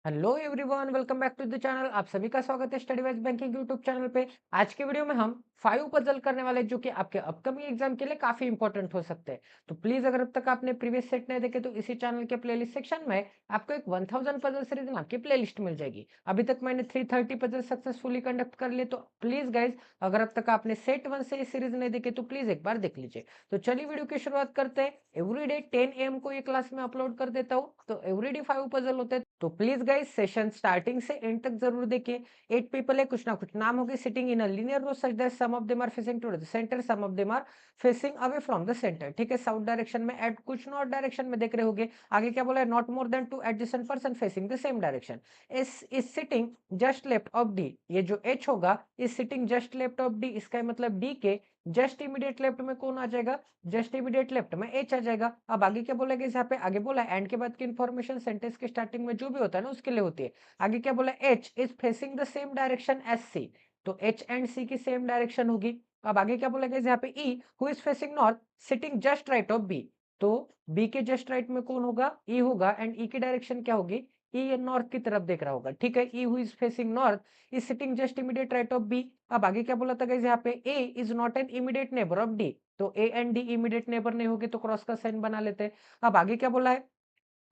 Hello everyone, welcome back to the channel. आप सभी का स्वागत है study wise banking YouTube channel पे। आज के वीडियो में हम 5 पजल करने वाले जो कि आपके अपकमिंग एग्जाम के लिए काफी इंपॉर्टेंट हो सकते हैं। तो प्लीज अगर अब तक आपने प्रीवियस सेट नहीं देखे तो इसी चैनल के प्लेलिस्ट सेक्शन में आपको एक 1000 पजल सीरीज नाम की प्लेलिस्ट मिल जाएगी। अभी तक मैंने 330 पजल सक्सेसफुली कंडक्ट कर लिए। तो प्लीज गाइज, अगर अब तक आपने सेट 1 से इस सीरीज नहीं देखे तो प्लीज एक बार देख लीजिए। तो चलिए वीडियो की शुरुआत करते हैं। एवरीडे 10 AM को ये क्लास में अपलोड कर देता हूँ, तो एवरीडे 5 पजल होते हैं। तो प्लीज गाइज, सेशन स्टार्टिंग से एंड तक जरूर देखिए। 8 पीपल है, कुछ ना कुछ नाम होगी sitting in a linear row such that some of them are facing towards the centre, some of them are facing away from the centre. ठीक है, साउथ डायरेक्शन में एट कुछ नॉर्थ डायरेक्शन में देख रहे होगे। आगे क्या बोला है, not more than 2 adjacent person facing the same direction is sitting just left of D. ये जो एच होगा is sitting just left of D, इसका मतलब डी के जस्ट इमीडिएट लेफ्ट में कौन आ जाएगा, जस्ट इमीडिएट लेफ्ट में एच आ जाएगा। अब आगे क्या बोला गया यहाँ पे, आगे बोला एंड के बाद की इंफॉर्मेशन सेंटेंस के स्टार्टिंग में जो भी होता है ना उसके लिए होती है। आगे क्या बोला, H is facing the same direction as C, तो एच एंड सी की सेम डायरेक्शन होगी। अब आगे क्या बोला गया यहाँ पे, E who is facing north sitting just right of B, तो बी के जस्ट राइट में कौन होगा, ई होगा। एंड ई की डायरेक्शन क्या होगी, ई नॉर्थ की तरफ देख रहा होगा। ठीक है, E who is facing north is sitting just immediate right of B. अब आगे क्या बोला था गाइस यहाँ पे, A is not an immediate neighbour of D, तो A and D immediate neighbour नहीं होगे तो क्रॉस का साइन बना लेते हैं। अब आगे क्या बोला है,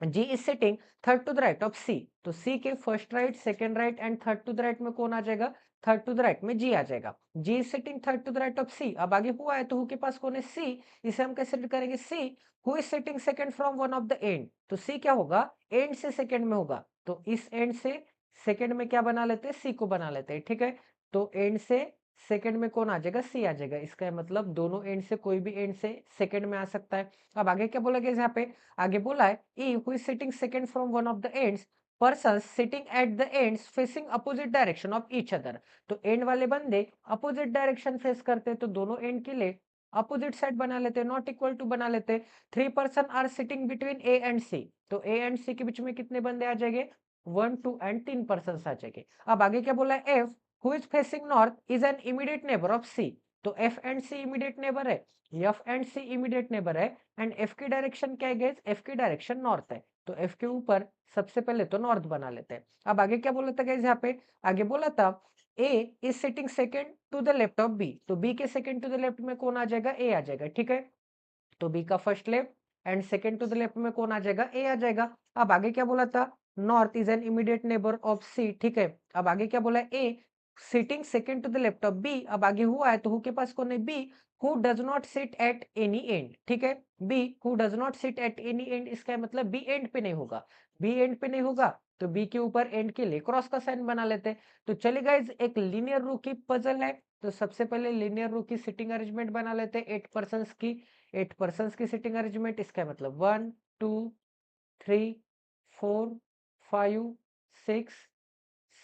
G is sitting third to the right of C, तो सी के first right, second right and third to the right में कौन आ जाएगा, थर्ड टू द राइट में जी आ जाएगा। G is sitting third to the right of C. अब आगे हुआ है तो हु के पास कौन है, सी। इसे हम कैसे करेंगे, see who is sitting second from one of the end, तो सी क्या होगा, एंड से सेकंड में होगा। तो इस एंड से सेकंड में क्या बना लेते हैं, सी को बना लेते हैं। ठीक है, तो एंड से सेकंड में कौन आ जाएगा, सी आ जाएगा। इसका मतलब दोनों एंड से कोई भी एंड से सेकंड में आ सकता है। अब आगे क्या बोला गया यहाँ पे, आगे बोला है E who is sitting second from one of the ends, person sitting at the ends facing opposite direction of each other. तो एंड वाले बंदे अपोजिट डायरेक्शन फेस करते हैं, तो दोनों एंड के लिए अपोजिट साइड बना लेते हैं, नॉट इक्वल टू बना लेते हैं। 3 person are sitting between A and C, तो ए एंड सी के बीच में कितने बंदे आ जाएंगे, 1 2 एंड 3 पर्सन आ जाएंगे। अब आगे क्या बोला है, F who is facing north is an immediate neighbour of C, तो F and C immediate neighbour है, F and C immediate neighbour है। एंड एफ की डायरेक्शन क्या है गाइस, एफ की डायरेक्शन नॉर्थ है, तो एफ के ऊपर सबसे पहले तो नॉर्थ बना लेते हैं। अब आगे क्या बोला था गाइस यहाँ पे, आगे बोला था A is sitting second to the left of B, तो बी के सेकंड टू द लेफ्ट में कौन आ जाएगा, ए आ जाएगा। ठीक है, तो बी का first left and second to the left में कौन आ जाएगा, ए आ जाएगा। अब आगे क्या बोला था, north is an immediate neighbour of C. ठीक है, अब आगे क्या बोला है, A sitting second to the left of B. अब आगे हुआ है तो हु के पास कौन है, B who does not sit at any end. ठीक है, B who does not sit at any end, इसका मतलब बी एंड पे नहीं होगा। बी एंड पे नहीं होगा तो बी के ऊपर एंड के लिए क्रॉस का साइन बना लेते हैं। तो चलिए गाइज, एक लीनियर रो की पजल है, तो सबसे पहले लीनियर रो की सिटिंग अरेंजमेंट बना लेते हैं 8 पर्सन की। 8 पर्सन की सिटिंग अरेंजमेंट, इसका मतलब 1 2 3 4 5 6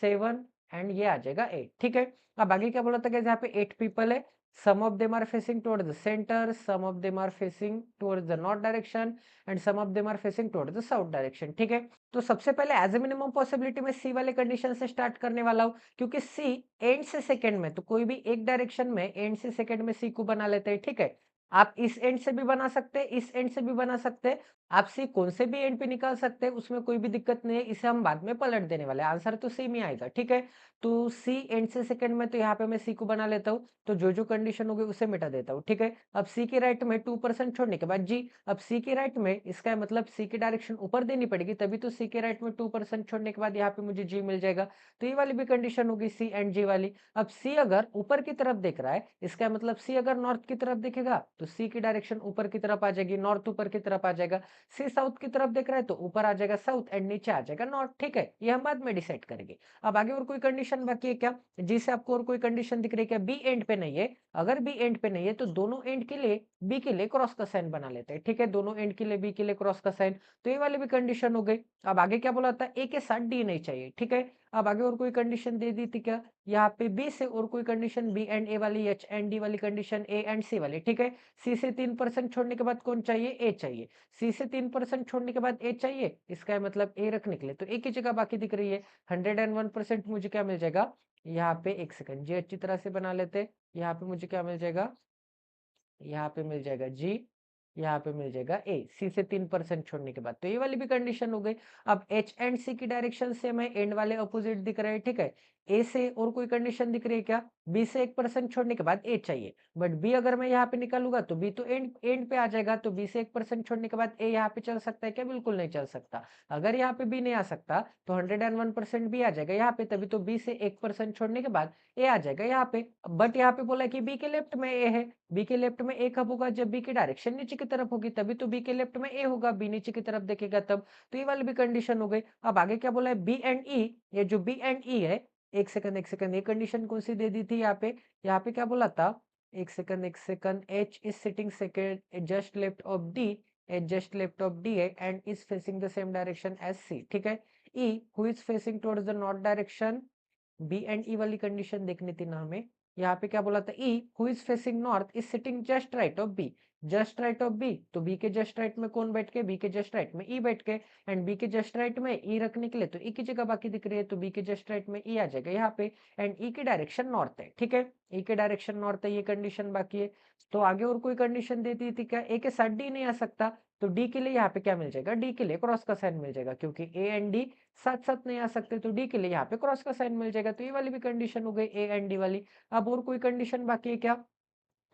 7 एंड ये आ जाएगा 8। ठीक है, अब आगे क्या बोला था यहाँ पे, 8 पीपल है, some of them are facing towards the centre, some of them are facing towards the north direction and some of them are facing towards the south direction. ठीक है, तो सबसे पहले एज ए मिनिमम पॉसिबिलिटी में सी वाले condition से start करने वाला हूं, क्योंकि सी एंड से सेकंड में, तो कोई भी एक डायरेक्शन में एंड से सेकंड में सी को बना लेते हैं। ठीक है, आप इस एंड से भी बना सकते हैं, इस एंड से भी बना सकते हैं, आप सी कौन से भी एंड पे निकाल सकते हैं, उसमें कोई भी दिक्कत नहीं है। इसे हम बाद में पलट देने वाले हैं, आंसर तो सेम ही आएगा। ठीक है, तो सी एंड से सेकंड में, तो यहाँ पे मैं सी को बना लेता हूँ, तो जो जो कंडीशन होगी उसे मिटा देता हूँ। ठीक है, अब सी के राइट में 2% छोड़ने के बाद जी, अब सी के राइट में, इसका मतलब सी की डायरेक्शन ऊपर देनी पड़ेगी, तभी तो सी के राइट में 2% छोड़ने के बाद यहाँ पे मुझे जी मिल जाएगा। तो ये वाली भी कंडीशन होगी सी एंड जी वाली। अब सी अगर ऊपर की तरफ देख रहा है, इसका मतलब सी अगर नॉर्थ की तरफ देखेगा तो सी की डायरेक्शन ऊपर की तरफ आ जाएगी, नॉर्थ ऊपर की तरफ आ जाएगा। सी साउथ की तरफ देख रहा है तो ऊपर आ जाएगा साउथ एंड नीचे आ जाएगा नॉर्थ। ठीक है, ये हम बाद में डिसाइड करेंगे। अब आगे और कोई कंडीशन बाकी है क्या, जी से आपको और कोई कंडीशन दिख रही है क्या, बी एंड पे नहीं है। अगर बी एंड पे नहीं है तो दोनों एंड के लिए बी के लिए क्रॉस का साइन बना लेते हैं। ठीक है, दोनों एंड के लिए बी के लिए क्रॉस का साइन, तो ये वाली भी कंडीशन हो गई। अब आगे क्या बोला था, ए के साथ डी नहीं चाहिए। ठीक है, अब आगे और कोई कंडीशन दे दी थी क्या, यहाँ पे बी से और कोई कंडीशन, बी एंड ए वाली, एच एंड डी वाली कंडीशन, ए एंड सी वाली। ठीक है, सी से 3% छोड़ने के बाद कौन चाहिए, ए चाहिए। सी से 3% छोड़ने के बाद ए चाहिए, इसका मतलब ए रखने के लिए तो ए की जगह बाकी दिख रही है। 101% मुझे क्या मिल जाएगा, यहाँ पे एक सेकंड जी अच्छी तरह से बना लेते, यहाँ पे मुझे क्या मिल जाएगा, यहाँ पे मिल जाएगा जी यहाँ पे मिल जाएगा ए, सी से 3% छोड़ने के बाद। तो ये वाली भी कंडीशन हो गई। अब एच एंड सी की डायरेक्शन सेम है, एंड वाले अपोजिट दिख रहे हैं, ठीक है। ए से और कोई कंडीशन दिख रही है क्या? बी से 1% छोड़ने के बाद ए चाहिए, बट बी अगर मैं यहाँ पे निकालूंगा तो बी तो एंड एंड पे आ जाएगा, तो बी से 1% छोड़ने के बाद ए यहाँ पे चल सकता है क्या? बिल्कुल नहीं चल सकता। अगर यहाँ पे बी नहीं आ सकता तो 101% बी आ जाएगा यहाँ पे, तभी तो बी से 1% छोड़ने के बाद ए आ जाएगा यहाँ पे। बट यहाँ पे बोला है कि बी के लेफ्ट में ए है, बी के लेफ्ट में ए कब होगा? जब बी की डायरेक्शन नीचे की तरफ होगी, तभी तो बी के लेफ्ट में ए होगा, बी नीचे की तरफ देखेगा तब। तो ये वाली भी कंडीशन हो गई। अब आगे क्या बोला है? बी एंड ई, ये जो बी एंड ई है, एक सेकंड, ये कंडीशन कौन सी दे दी थी यहाँ पे? यहाँ पे क्या बोला था? एक second, H is sitting second just left of D, H just left of D है and is facing the same direction as C, ठीक है। E who is facing towards the north direction, B and E वाली condition देखनी थी ना हमें। यहाँ पे क्या बोला था? E who is facing north is sitting just right of B, just right of B, तो बी के जस्ट राइट में कौन बैठ के? बी के जस्ट राइट में ई बैठ के, एंड बी के जस्ट राइट में ई रखने के लिए तो ई की जगह बाकी दिख रही है, तो बी के जस्ट राइट में ई आ जाएगा यहाँ पे, एंड ई की डायरेक्शन नॉर्थ है, ठीक है। ई के डायरेक्शन नॉर्थ है, ये कंडीशन बाकी है। तो आगे और कोई कंडीशन देती थी क्या? ए के साथ डी नहीं आ सकता, तो डी के लिए यहाँ पे क्या मिल जाएगा? डी के लिए क्रॉस का साइन मिल जाएगा, क्योंकि ए एंड डी साथ साथ नहीं आ सकते, तो डी के लिए यहाँ पे क्रॉस का साइन मिल जाएगा। तो ये वाली भी कंडीशन हो गई ए एंड डी वाली। अब और कोई कंडीशन बाकी है क्या?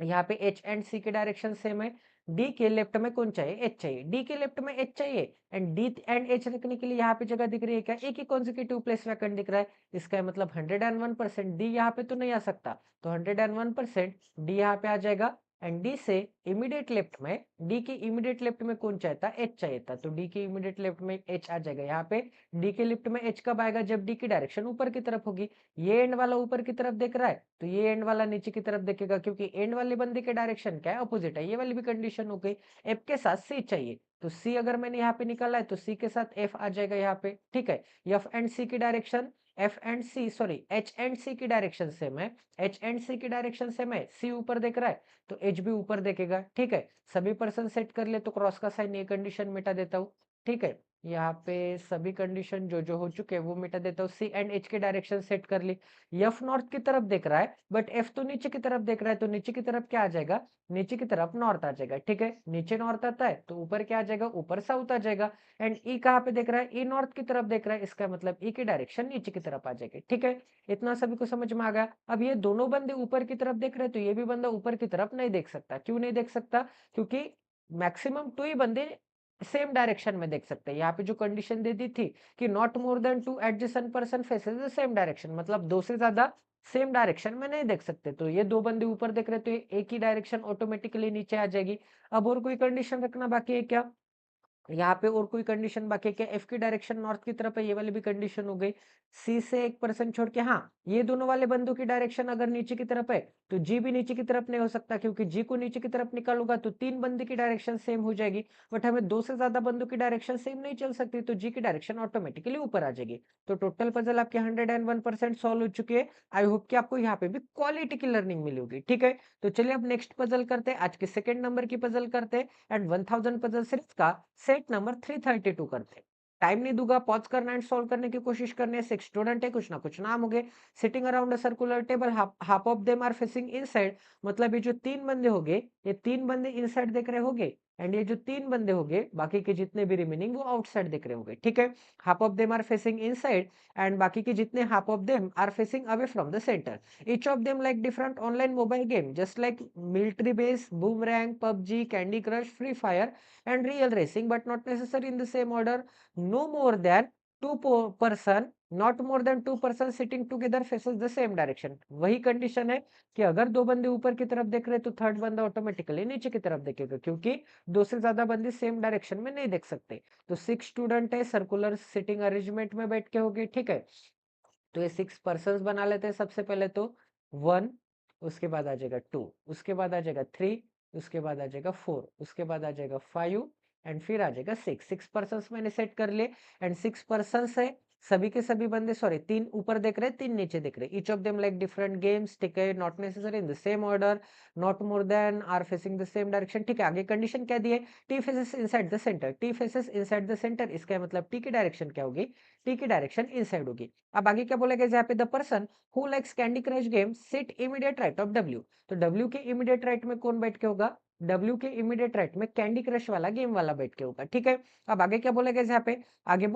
यहाँ पे एच एंड सी के डायरेक्शन सेम है, डी के लेफ्ट में कौन चाहिए? एच चाहिए, डी के लेफ्ट में एच चाहिए, एंड डी एंड एच रखने के लिए यहाँ पे जगह दिख रही है क्या? एक ही कॉन्जिक्यूटिव प्लेस वैकेंट दिख रहा है, इसका मतलब 101% डी यहाँ पे तो नहीं आ सकता, तो 101% डी यहाँ पे आ जाएगा, एंड डी से इमीडिएट लेफ्ट में, डी के इमीडिएट लेफ्ट में कौन चाहिए था? एच चाहिए था, तो डी के इमीडिएट लेफ्ट में एच आ जाएगा यहाँ पे। डी के लेफ्ट में एच कब आएगा? जब डी की डायरेक्शन ऊपर की तरफ होगी। ये एंड वाला ऊपर की तरफ देख रहा है, तो ये एंड वाला नीचे की तरफ देखेगा, क्योंकि एंड वाले बंदे के डायरेक्शन क्या है? अपोजिट है। ये वाली भी कंडीशन हो गई। एफ के साथ सी चाहिए, तो सी अगर मैंने यहाँ पे निकाला है तो सी के साथ एफ आ जाएगा यहाँ पे, ठीक है। एफ एंड सी की direction, F and C sorry H and C की डायरेक्शन सेम है, एच एंड सी की डायरेक्शन सेम है, सी ऊपर देख रहा है तो एच भी ऊपर देखेगा, ठीक है। सभी पर्सन सेट कर ले तो क्रॉस का साइन, ये कंडीशन मिटा देता हूँ, ठीक है। यहाँ पे सभी कंडीशन जो हो चुके हैं वो मिटा देता हूँ। सी एंड एच के डायरेक्शन सेट कर ली। एफ नॉर्थ की तरफ देख रहा है, बट एफ तो नीचे की तरफ देख रहा है, तो नीचे की तरफ क्या आ जाएगा? नीचे की तरफ नॉर्थ आ जाएगा, ठीक है। नीचे नॉर्थ आता है तो ऊपर क्या आ जाएगा? ऊपर साउथ आ जाएगा। एंड ई कहाँ पे देख रहा है? ई नॉर्थ की तरफ देख रहा है, इसका मतलब ई की डायरेक्शन नीचे की तरफ आ जाएगी, ठीक है। इतना सभी को समझ में आ गया। अब ये दोनों बंदे ऊपर की तरफ देख रहे हैं, तो ये भी बंदा ऊपर की तरफ नहीं देख सकता। क्यों नहीं देख सकता? क्योंकि मैक्सिमम 2 ही बंदे सेम डायरेक्शन में देख सकते हैं। यहाँ पे जो कंडीशन दे दी थी कि not more than 2 adjacent person faces the same direction, मतलब 2 से ज्यादा सेम डायरेक्शन में नहीं देख सकते। तो ये 2 बंदे ऊपर देख रहे, तो ये एक ही डायरेक्शन ऑटोमेटिकली नीचे आ जाएगी। अब और कोई कंडीशन रखना बाकी है क्या? यहाँ पे और कोई कंडीशन बाकी है क्या? एफ की डायरेक्शन नॉर्थ की तरफ है, ये वाली भी कंडीशन हो गई। सी से 1% छोड़ के, हाँ, ये दोनों वाले बंदों की डायरेक्शन अगर नीचे की तरफ है तो जी भी नीचे की तरफ नहीं हो सकता, क्योंकि जी को नीचे की तरफ निकालूंगा तो 3 बंदे की डायरेक्शन सेम हो जाएगी, बट हमें 2 से ज्यादा बंदों की डायरेक्शन सेम नहीं चल सकती, तो जी की डायरेक्शन ऑटोमेटिकली ऊपर आ जाएगी। तो टोटल पजल आपके 101% सॉल्व हो चुकी है। आई होप कि आपको यहाँ पे भी क्वालिटी की लर्निंग मिली होगी, ठीक है। तो चलिए अब नेक्स्ट पजल करते हैं, आज के सेकंड नंबर की पजल करते हैं, एंड 1000 पजल सीरीज का सेट नंबर 332 करते हैं। टाइम नहीं दूंगा, पॉज करना एंड सॉल्व करने की कोशिश करने है। 6 स्टूडेंट है, कुछ ना कुछ नाम हो गए, sitting around a circular table, half of them are facing inside, मतलब ये जो 3 बंदे हो गए, ये 3 बंदे इनसाइड देख रहे होंगे, एंड ये जो 3 बंदे हो गए बाकी के जितने भी रिमेनिंग वो आउटसाइड देख रहे होंगे, ठीक है। Half of them are facing inside and बाकी के जितने half of them are facing away from the centre. Each of them like different online mobile game, just like military base, boomerang, PUBG, Candy Crush, Free Fire, and real racing, but not necessary in the same order. No more than person, not more than 2 person sitting together faces the same direction. वही condition है कि अगर 2 बंदे ऊपर की तरफ देख रहे हैं तो थर्ड बंदा ऑटोमेटिकली नीचे की तरफ देखेगा, क्योंकि 2 से ज्यादा बंदे सेम डायरेक्शन में नहीं देख सकते। तो 6 स्टूडेंट है, सर्कुलर सिटिंग अरेंजमेंट में बैठ के होंगे, ठीक है। तो ये 6 पर्सन्स बना लेते हैं। सबसे पहले तो 1, उसके बाद आ जाएगा 2, उसके बाद आ जाएगा 3, उसके बाद आ जाएगा 4, उसके बाद आ जाएगा 5 एंड फिर आ जाएगा 6। 6 पर्सन्स मैंने सेट कर लिए, एंड 6 पर्सन्स है, सभी के सभी बंदे, सॉरी 3 ऊपर देख रहे हैं, 3 नीचे देख रहे हैं। Each of them like different games, ठीक है, not necessary in the same order, not more than are facing the same direction, ठीक है। आगे कंडीशन क्या दी है? T faces inside the centre, T faces inside the centre, इसका मतलब टी की डायरेक्शन क्या होगी? टी की डायरेक्शन इनसाइड होगी। अब आगे क्या बोलेगा? यहाँ पे the person who likes Candy Crush game sit immediate right of W, तो डब्ल्यू के इमीडिएट राइट में कौन बैठ के होगा? डब्ल्यू के इमीडिएट राइट में कैंडी क्रश वाला गेम वाला बैठ के होगा, ठीक है। अब आगे क्या बोला गया यहाँ पे, आगे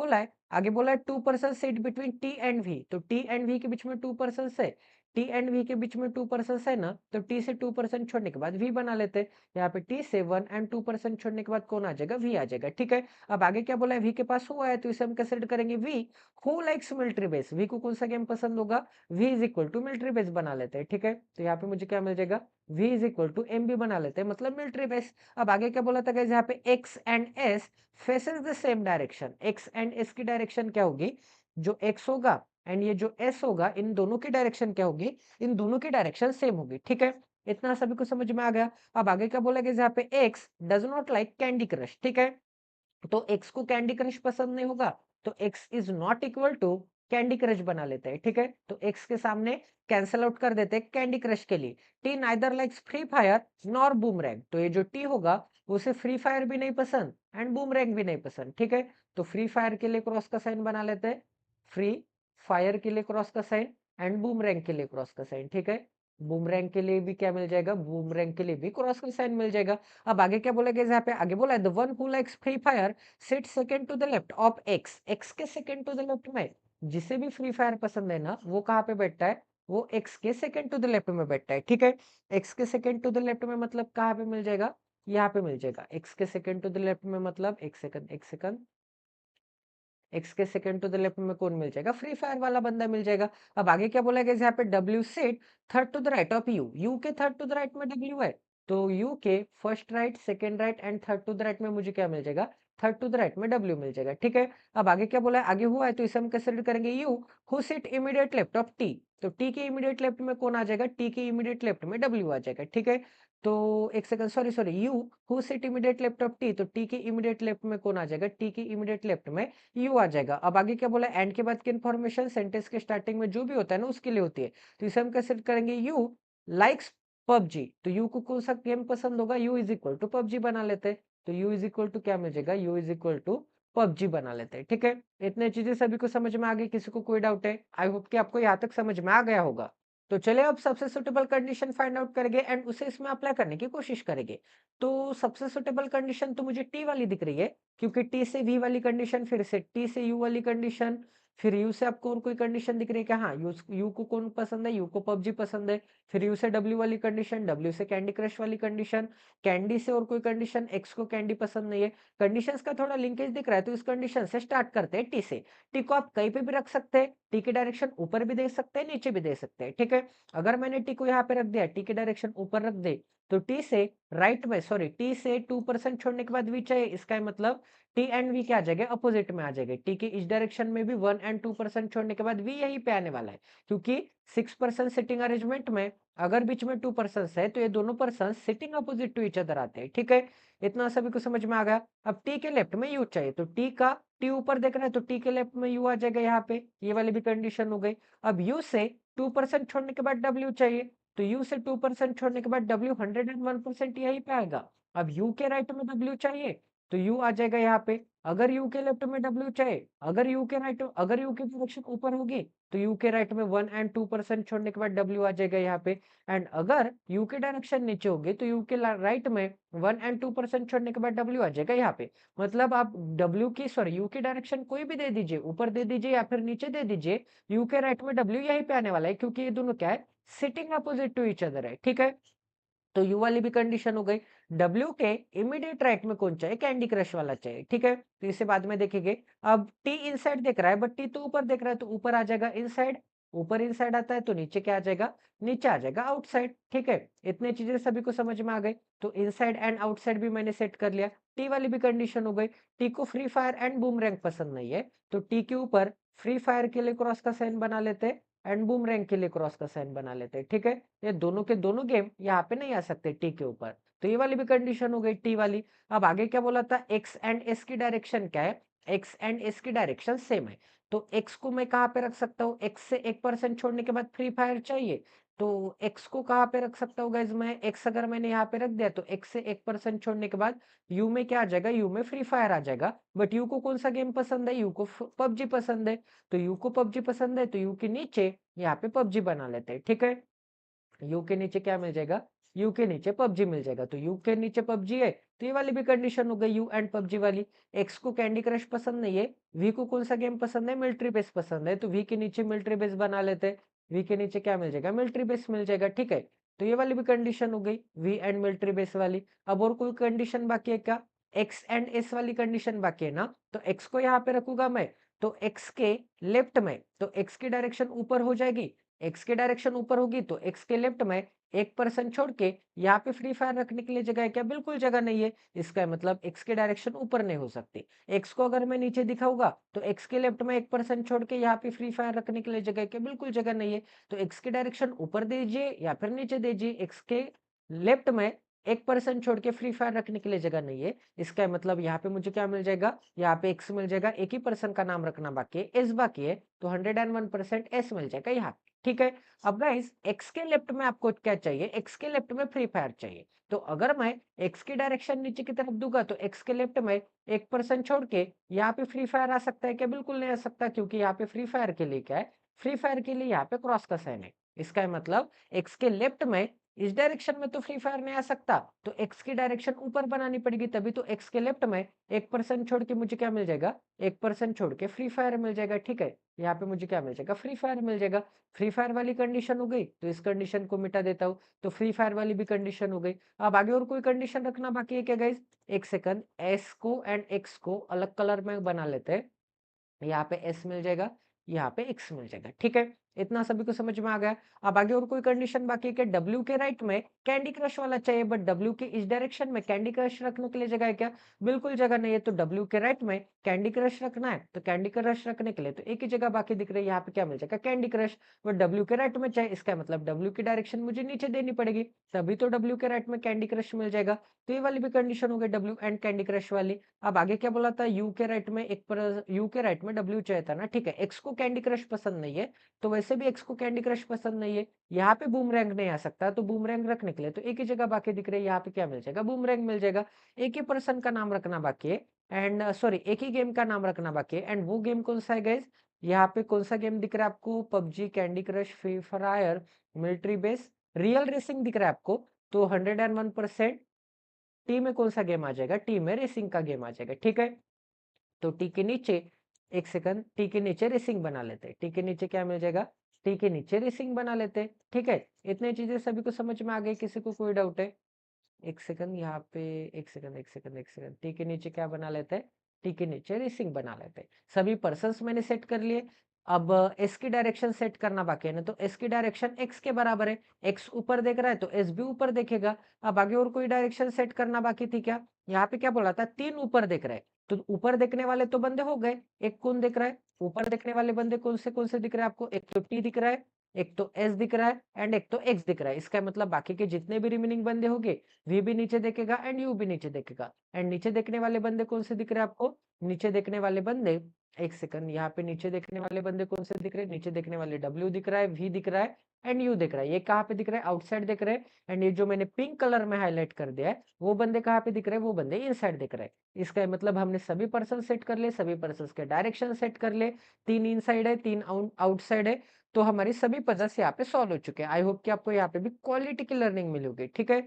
बोला है 2% seat between T and V, तो टी एंड वी के बीच में 2% है, टी एंड वी के बीच में 2% है ना, तो टी से 2% छोड़ने के बाद वी बना लेते हैं। यहाँ पे टी से 1 एंड 2% छोड़ने के बाद कौन आ जाएगा, वी आ जाएगा, ठीक है। अब आगे क्या बोला है, वी के पास हुआ है तो इसे हम कंसिडर करेंगे V. Who likes military base, V को कौन सा गेम पसंद होगा, V is equal to military base बना लेते हैं, ठीक है। तो यहाँ पे मुझे क्या मिल जाएगा, v is equal to M B बना लेते हैं, मतलब मिलिट्री बेस। अब आगे क्या बोला था गाइस, यहाँ पे x and s faces the same direction, x and s की डायरेक्शन क्या होगी, जो x होगा एंड ये जो s होगा, इन दोनों की डायरेक्शन क्या होगी, इन दोनों की डायरेक्शन सेम होगी, ठीक है। इतना सभी को समझ में आ गया। अब आगे क्या बोला गया, यहाँ पे x does not like candy crush, ठीक है। तो x को कैंडी क्रश पसंद नहीं होगा, तो x is not equal to Candy Crush बना लेते हैं, ठीक है। तो x के सामने कैंसल आउट कर देते हैं कैंडी क्रश के लिए। T neither likes Free fire nor boomerang, तो ये जो टी होगा उसे फ्री फायर भी नहीं पसंद एंड बूमरैंग भी नहीं पसंद, ठीक है। तो फ्री फायर के लिए क्रॉस का साइन बना लेते हैं, फ्री फायर के लिए क्रॉस का साइन एंड बूमरैंग के लिए क्रॉस का साइन, ठीक है। बूमरैंग के लिए भी क्या मिल जाएगा, बूमरैंग के लिए भी क्रॉस का साइन मिल जाएगा। अब आगे क्या बोला गया, यहाँ पे आगे बोला है the one who likes Free Fire sit second to the left of X, X के सेकंड टू द लेफ्ट में जिसे भी फ्री फायर पसंद है ना, वो कहाँ पे बैठता है, वो एक्स के सेकंड टू द लेफ्ट में बैठता है, ठीक है। एक्स के सेकंड टू द लेफ्ट में मतलब कहाँ पे मिल जाएगा, यहाँ पे मिल जाएगा। एक्स के सेकंड टू द लेफ्ट में मतलब एक सेकंड एक्स के सेकंड टू द लेफ्ट में कौन मिल जाएगा, फ्री फायर वाला बंदा मिल जाएगा। अब आगे क्या बोला गया, यहाँ पे W sit third to the right of U, U के थर्ड टू द राइट में डब्ल्यू है, तो यू के first right second right and third to the right में मुझे क्या मिल जाएगा, थर्ड टू द राइट में डब्ल्यू मिल जाएगा, ठीक है। अब आगे क्या बोला है, आगे हुआ है तो इसे हम कंसिडर करेंगे you who sit immediate left of T, तो टी के इमीडिएट लेफ्ट में कौन आ जाएगा, टी के इमीडिएट लेफ्ट में डब्ल्यू आ जाएगा, ठीक है। तो एक second, sorry sorry, you who sit immediate left of T, तो टी के इमीडिएट लेफ्ट में कौन आ जाएगा, टी के इमीडिएट लेफ्ट में यू आ जाएगा। अब आगे क्या बोला, एंड के बाद की इन्फॉर्मेशन सेंटेंस के स्टार्टिंग में जो भी होता है ना उसके लिए होती है, तो इसे हम कैसे करेंगे, यू लाइक्स पबजी, तो यू को कौन सा गेम पसंद होगा, U is equal to PUBG बना लेते हैं, तो यू इज इक्वल टू क्या मिल जाएगा, U is equal to PUBG बना लेते हैं, ठीक है। इतने चीजें सभी को समझ में आ गई, किसी को कोई डाउट है, आई होप कि आपको यहाँ तक समझ में आ गया होगा। तो चलिए अब सबसे सुटेबल कंडीशन फाइंड आउट करेंगे एंड उसे इसमें अप्लाई करने की कोशिश करेंगे। तो सबसे सुटेबल कंडीशन तो मुझे टी वाली दिख रही है, क्योंकि टी से वी वाली कंडीशन, फिर से टी से यू वाली कंडीशन, फिर यू से आपको और कोई कंडीशन दिख रही है क्या, हाँ, यू को कौन पसंद है, यू को पबजी पसंद है, फिर यू से डब्ल्यू वाली कंडीशन, डब्ल्यू से कैंडी क्रश वाली कंडीशन, कैंडी से और कोई कंडीशन, एक्स को कैंडी पसंद नहीं है। कंडीशंस का थोड़ा लिंकेज दिख रहा है, तो इस कंडीशन से स्टार्ट करते हैं टी से। टी को आप कहीं पे भी रख सकते हैं, टी की डायरेक्शन ऊपर भी दे सकते हैं, नीचे भी दे सकते हैं, ठीक है। अगर मैंने टी को यहाँ पे रख दिया, टी की डायरेक्शन ऊपर रख दे, तो टी से राइट में, सॉरी, टी से 2% छोड़ने के बाद वी चाहिए, इसका मतलब टी एंड वी क्या आ जाएगा, अपोजिट में आ जाएगा। टी के इस डायरेक्शन में भी 1 एंड 2% छोड़ने के बाद वी यहीं पे आने वाला है, क्योंकि 6% सिटिंग अरेंजमेंट में अगर बीच में 2% है तो ये दोनों person sitting opposite to each other आते हैं, ठीक है। इतना सभी को समझ में आ गया। अब टी के लेफ्ट में यू चाहिए, तो टी ऊपर देख रहा है तो टी के लेफ्ट में यू आ जाएगा, यहाँ पे ये वाली भी कंडीशन हो गई। अब यू से 2% छोड़ने के बाद डब्ल्यू चाहिए, तो यू से 2% छोड़ने के बाद डब्ल्यू 101% यहीं पे आएगा। अब यू के राइट में डब्ल्यू चाहिए, तो यू आ जाएगा यहाँ पे। अगर यू के लेफ्ट में डब्ल्यू चाहिए, अगर यू की डायरेक्शन ऊपर होगी, तो यू के राइट में 1 एंड 2% छोड़ने के बाद डब्ल्यू आ जाएगा यहाँ पे। एंड अगर यू की डायरेक्शन नीचे होगी, तो यू के राइट में 1 एंड 2% छोड़ने के बाद डब्ल्यू आ जाएगा यहाँ पे। मतलब आप यू की डायरेक्शन कोई भी दे दीजिए, ऊपर दे दीजिए या फिर नीचे दे दीजिए, यू के राइट में डब्ल्यू यहीं पे आने वाला है, क्योंकि ये दोनों क्या है, sitting opposite to each other है, ठीक है। तो यू वाली भी कंडीशन हो गई। डब्ल्यू के इमीडिएट राइट में कौन चाहिए, कैंडी क्रश वाला चाहिए, ठीक है। तो इसे बाद में देखेंगे। अब टी इनसाइड देख रहा है, बट टी तो ऊपर देख रहा है, तो ऊपर आ जाएगा इनसाइड, ऊपर इनसाइड आता है तो नीचे क्या आ जाएगा, नीचे आ जाएगा आउटसाइड, ठीक है। इतने चीजें सभी को समझ में आ गई। तो इनसाइड एंड आउटसाइड भी मैंने सेट कर लिया। टी वाली भी कंडीशन हो गई। टी को फ्री फायर एंड बूमरैंग पसंद नहीं है, तो टी के ऊपर फ्री फायर के लिए क्रॉस का साइन बना लेते हैं एंड बूमरैंग के लिए क्रॉस का साइन बना लेते हैं, ठीक है। ये दोनों के दोनों गेम यहाँ पे नहीं आ सकते टी के ऊपर, तो ये वाली भी कंडीशन हो गई टी वाली। अब आगे क्या बोला था, एक्स एंड एस की डायरेक्शन क्या है, एक्स एंड एस की डायरेक्शन सेम है, तो एक्स को मैं कहाँ पे रख सकता हूँ, एक्स से 1% छोड़ने के बाद फ्री फायर चाहिए, तो एक्स को कहाँ पे रख सकता हूँ गाइज मैं, एक्स अगर मैंने यहाँ पे रख दिया तो एक्स से 1% छोड़ने के बाद यू में क्या आ जाएगा, यू में फ्री फायर आ जाएगा। बट यू को कौन सा गेम पसंद है, यू को पबजी पसंद है, तो यू को पबजी पसंद है, तो यू के नीचे यहाँ पे पबजी बना लेते हैं, ठीक है। यू के नीचे क्या मिल जाएगा, यू के नीचे पबजी मिल जाएगा। तो यू के नीचे पबजी है, तो ये वाली भी कंडीशन हो गई यू एंड पबजी वाली। एक्स को कैंडी क्रश पसंद नहीं है, वी को कौन सा गेम पसंद है, मिलिट्री बेस पसंद है, तो वी के नीचे मिलिट्री बेस बना लेते हैं। वी के नीचे क्या मिल जाएगा, मिलिट्री बेस मिल जाएगा, ठीक है। तो ये वाली भी कंडीशन हो गई वी एंड मिलिट्री बेस वाली। अब और कोई कंडीशन बाकी है क्या, एक्स एंड एस वाली कंडीशन बाकी है ना। तो एक्स को यहाँ पे रखूंगा मैं, तो एक्स के लेफ्ट में, तो एक्स की डायरेक्शन ऊपर हो जाएगी, एक्स की डायरेक्शन ऊपर होगी तो एक्स के लेफ्ट में 1% छोड़ के यहाँ पे फ्री फायर रखने के लिए जगह है क्या, बिल्कुल जगह नहीं है। इसका मतलब एक्स की डायरेक्शन ऊपर नहीं हो सकती। एक्स को अगर मैं नीचे दिखाऊंगा तो एक्स के लेफ्ट में 1% छोड़ के यहाँ पे फ्री फायर रखने के लिए जगह है क्या, बिल्कुल जगह नहीं है। तो एक्स की डायरेक्शन ऊपर दीजिए या फिर नीचे दीजिए, एक्स के लेफ्ट में 1% छोड़ के फ्री फायर रखने के लिए जगह नहीं है। इसका मतलब यहाँ पे मुझे क्या मिल जाएगा, यहाँ पे एक्स मिल जाएगा, एक ही पर्सन का नाम रखना बाकी है, एस बाकी है, तो 101% एस मिल जाएगा यहाँ पे, ठीक है। अब गाइस एक्स के लेफ्ट में आपको क्या चाहिए, एक्स के लेफ्ट में फ्री फायर चाहिए। तो अगर मैं एक्स की डायरेक्शन नीचे की तरफ दूंगा तो एक्स के लेफ्ट में 1% छोड़ के यहाँ पे फ्री फायर आ सकता है क्या, बिल्कुल नहीं आ सकता, क्योंकि यहाँ पे फ्री फायर के लिए क्या है, फ्री फायर के लिए यहाँ पे क्रॉस का साइन है। इसका मतलब एक्स के लेफ्ट में इस डायरेक्शन में तो फ्री फायर नहीं आ सकता, तो एक्स की डायरेक्शन ऊपर बनानी पड़ेगी, तभी तो एक्स के लेफ्ट में 1% छोड़ के मुझे क्या मिल जाएगा, 1% छोड़ के फ्री फायर मिल जाएगा, ठीक है। यहाँ पे मुझे क्या मिल जाएगा, फ्री फायर मिल जाएगा। फ्री फायर वाली कंडीशन हो गई, तो इस कंडीशन को मिटा देता हूँ, तो फ्री फायर वाली भी कंडीशन हो गई। अब आगे और कोई कंडीशन रखना बाकी है क्या गाइस, एक सेकंड, एस को एंड एक्स को अलग कलर में बना लेते हैं। यहाँ पे एस मिल जाएगा, यहाँ पे एक्स मिल जाएगा, ठीक है। इतना सभी को समझ में आ गया। अब आगे और कोई कंडीशन बाकी है कि डब्ल्यू के राइट में कैंडी क्रश वाला चाहिए, बट डब्ल्यू के इस डायरेक्शन में कैंडी क्रश रखने के लिए जगह है क्या, बिल्कुल जगह नहीं है। तो डब्ल्यू के राइट में कैंडी क्रश रखना है, तो कैंडी क्रश रखने के लिए तो एक ही जगह बाकी दिख रही है, यहाँ पे क्या मिल जाएगा, कैंडी क्रश। बट डब्ल्यू के राइट में चाहिए, इसका मतलब डब्ल्यू की डायरेक्शन मुझे नीचे देनी पड़ेगी, तभी तो डब्ल्यू के राइट में कैंडी क्रश मिल जाएगा। तो ये वाली भी कंडीशन हो गई डब्ल्यू एंड कैंडी क्रश वाली। अब आगे क्या बोला था, यू के राइट में यू के राइट में डब्ल्यू चाहिए था ना, ठीक है। एक्स को कैंडी क्रश पसंद नहीं है, तो वैसे भी एक्स को कैंडी क्रश पसंद नहीं है। यहाँ पे बूमरैंग नहीं आ सकता, तो बूमरैंग रखने के लिए तो एक ही जगह बाकी दिख रही है, यहाँ पे क्या मिल जाएगा, बूमरैंग मिल जाएगा। एक ही पर्सन का नाम रखना बाकी है, एंड सॉरी एक ही गेम का नाम रखना बाकी है, एंड वो गेम कौन सा है गाइस, यहाँ पे कौन सा गेम दिख रहा है आपको, PUBG, candy crush, free fire, military base, real racing दिख रहा है आपको। तो 101% टी में कौन सा गेम आ जाएगा, टी में रेसिंग का गेम आ जाएगा, ठीक है। तो टी के नीचे, एक सेकंड, टी के नीचे रेसिंग बना लेते हैं, टी के नीचे क्या मिल जाएगा, टी के नीचे रेसिंग बना लेते हैं, ठीक है। इतने चीजें सभी को समझ में आ गई, किसी को कोई डाउट है, एक सेकंड यहाँ पे, एक सेकंड, टी के नीचे क्या बना लेते हैं, टी के नीचे रेसिंग बना लेते हैं। सभी पर्सन्स मैंने सेट कर लिए। अब एस की डायरेक्शन सेट करना बाकी है ना, तो एस की डायरेक्शन एक्स के बराबर है, एक्स ऊपर देख रहा है तो एस भी ऊपर देखेगा। अब आगे और कोई डायरेक्शन सेट करना बाकी थी क्या, यहाँ पे क्या बोला था, 3 ऊपर देख रहे हैं, तो ऊपर देखने वाले तो बंदे हो गए। एक कौन दिख रहा है, ऊपर देखने वाले बंदे कौन से दिख रहे हैं आपको, एक तो टी दिख रहा है, एक तो एस दिख रहा है, एंड एक तो एक्स दिख रहा है। इसका मतलब बाकी के जितने भी रिमेनिंग बंदे होंगे, वी भी नीचे देखेगा एंड यू भी नीचे देखेगा। एंड नीचे देखने वाले बंदे कौन से दिख रहे हैं आपको, नीचे देखने वाले बंदे, एक सेकंड, यहाँ पे नीचे देखने वाले बंदे कौन से दिख रहे हैं, नीचे देखने वाले डब्ल्यू दिख रहा है, वी दिख रहा है, एंड यू दिख रहा है। ये कहाँ पे दिख रहा है, आउटसाइड दिख रहे हैं। एंड ये जो मैंने पिंक कलर में हाईलाइट कर दिया है, वो बंदे कहाँ पे दिख रहे हैं, वो बंदे इनसाइड दिख रहे हैं। इसका मतलब हमने सभी पर्सन सेट कर ले, सभी पर्सन के डायरेक्शन सेट कर ले, 3 इनसाइड है, 3 आउटसाइड है। तो हमारी सभी पजल्स यहाँ पे सॉल्व हो चुके हैं। आई होप कि आपको यहाँ पे भी क्वालिटी की लर्निंग मिली होगी, ठीक है।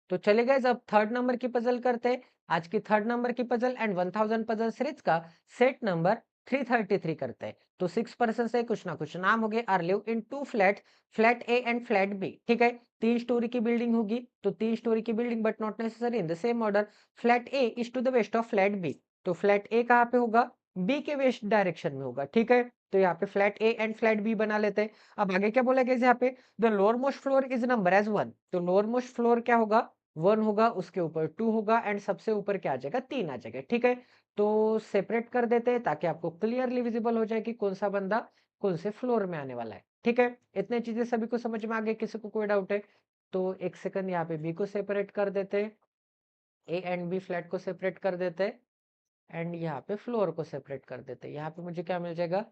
तो चले गए, अब थर्ड नंबर की पजल करते हैं। आज की थर्ड नंबर की पजल एंड 1000 पजल सीरीज का सेट नंबर 333 करते हैं। तो 6 पर्सन से कुछ ना कुछ नाम हो गए, are live in 2 flat, flat A and flat B, ठीक है। 3 स्टोरी की बिल्डिंग होगी, तो 3 स्टोरी की building but not necessary in the same order. Flat A is to the west of flat B, तो फ्लैट ए कहाँ पे होगा, बी के वेस्ट डायरेक्शन में होगा, ठीक है। तो यहाँ पे flat A and flat B बना लेते हैं। अब आगे क्या बोला गया यहाँ पे, the lower most floor is number as 1, तो लोअर मोस्ट फ्लोर क्या होगा, 1 होगा, उसके ऊपर 2 होगा, एंड सबसे ऊपर क्या आ जाएगा, 3 आ जाएगा, ठीक है। तो सेपरेट कर देते हैं ताकि आपको क्लियरली विजिबल हो जाए कि कौन सा बंदा कौन से फ्लोर में आने वाला है, ठीक है। इतने चीजें सभी को समझ में आ गई, किसी को कोई डाउट है तो एक सेकंड, यहाँ पे बी को सेपरेट कर देते हैं, ए एंड बी फ्लैट को सेपरेट कर देते हैं, एंड यहाँ पे फ्लोर को सेपरेट कर देते हैं। यहाँ पे मुझे क्या मिल जाएगा,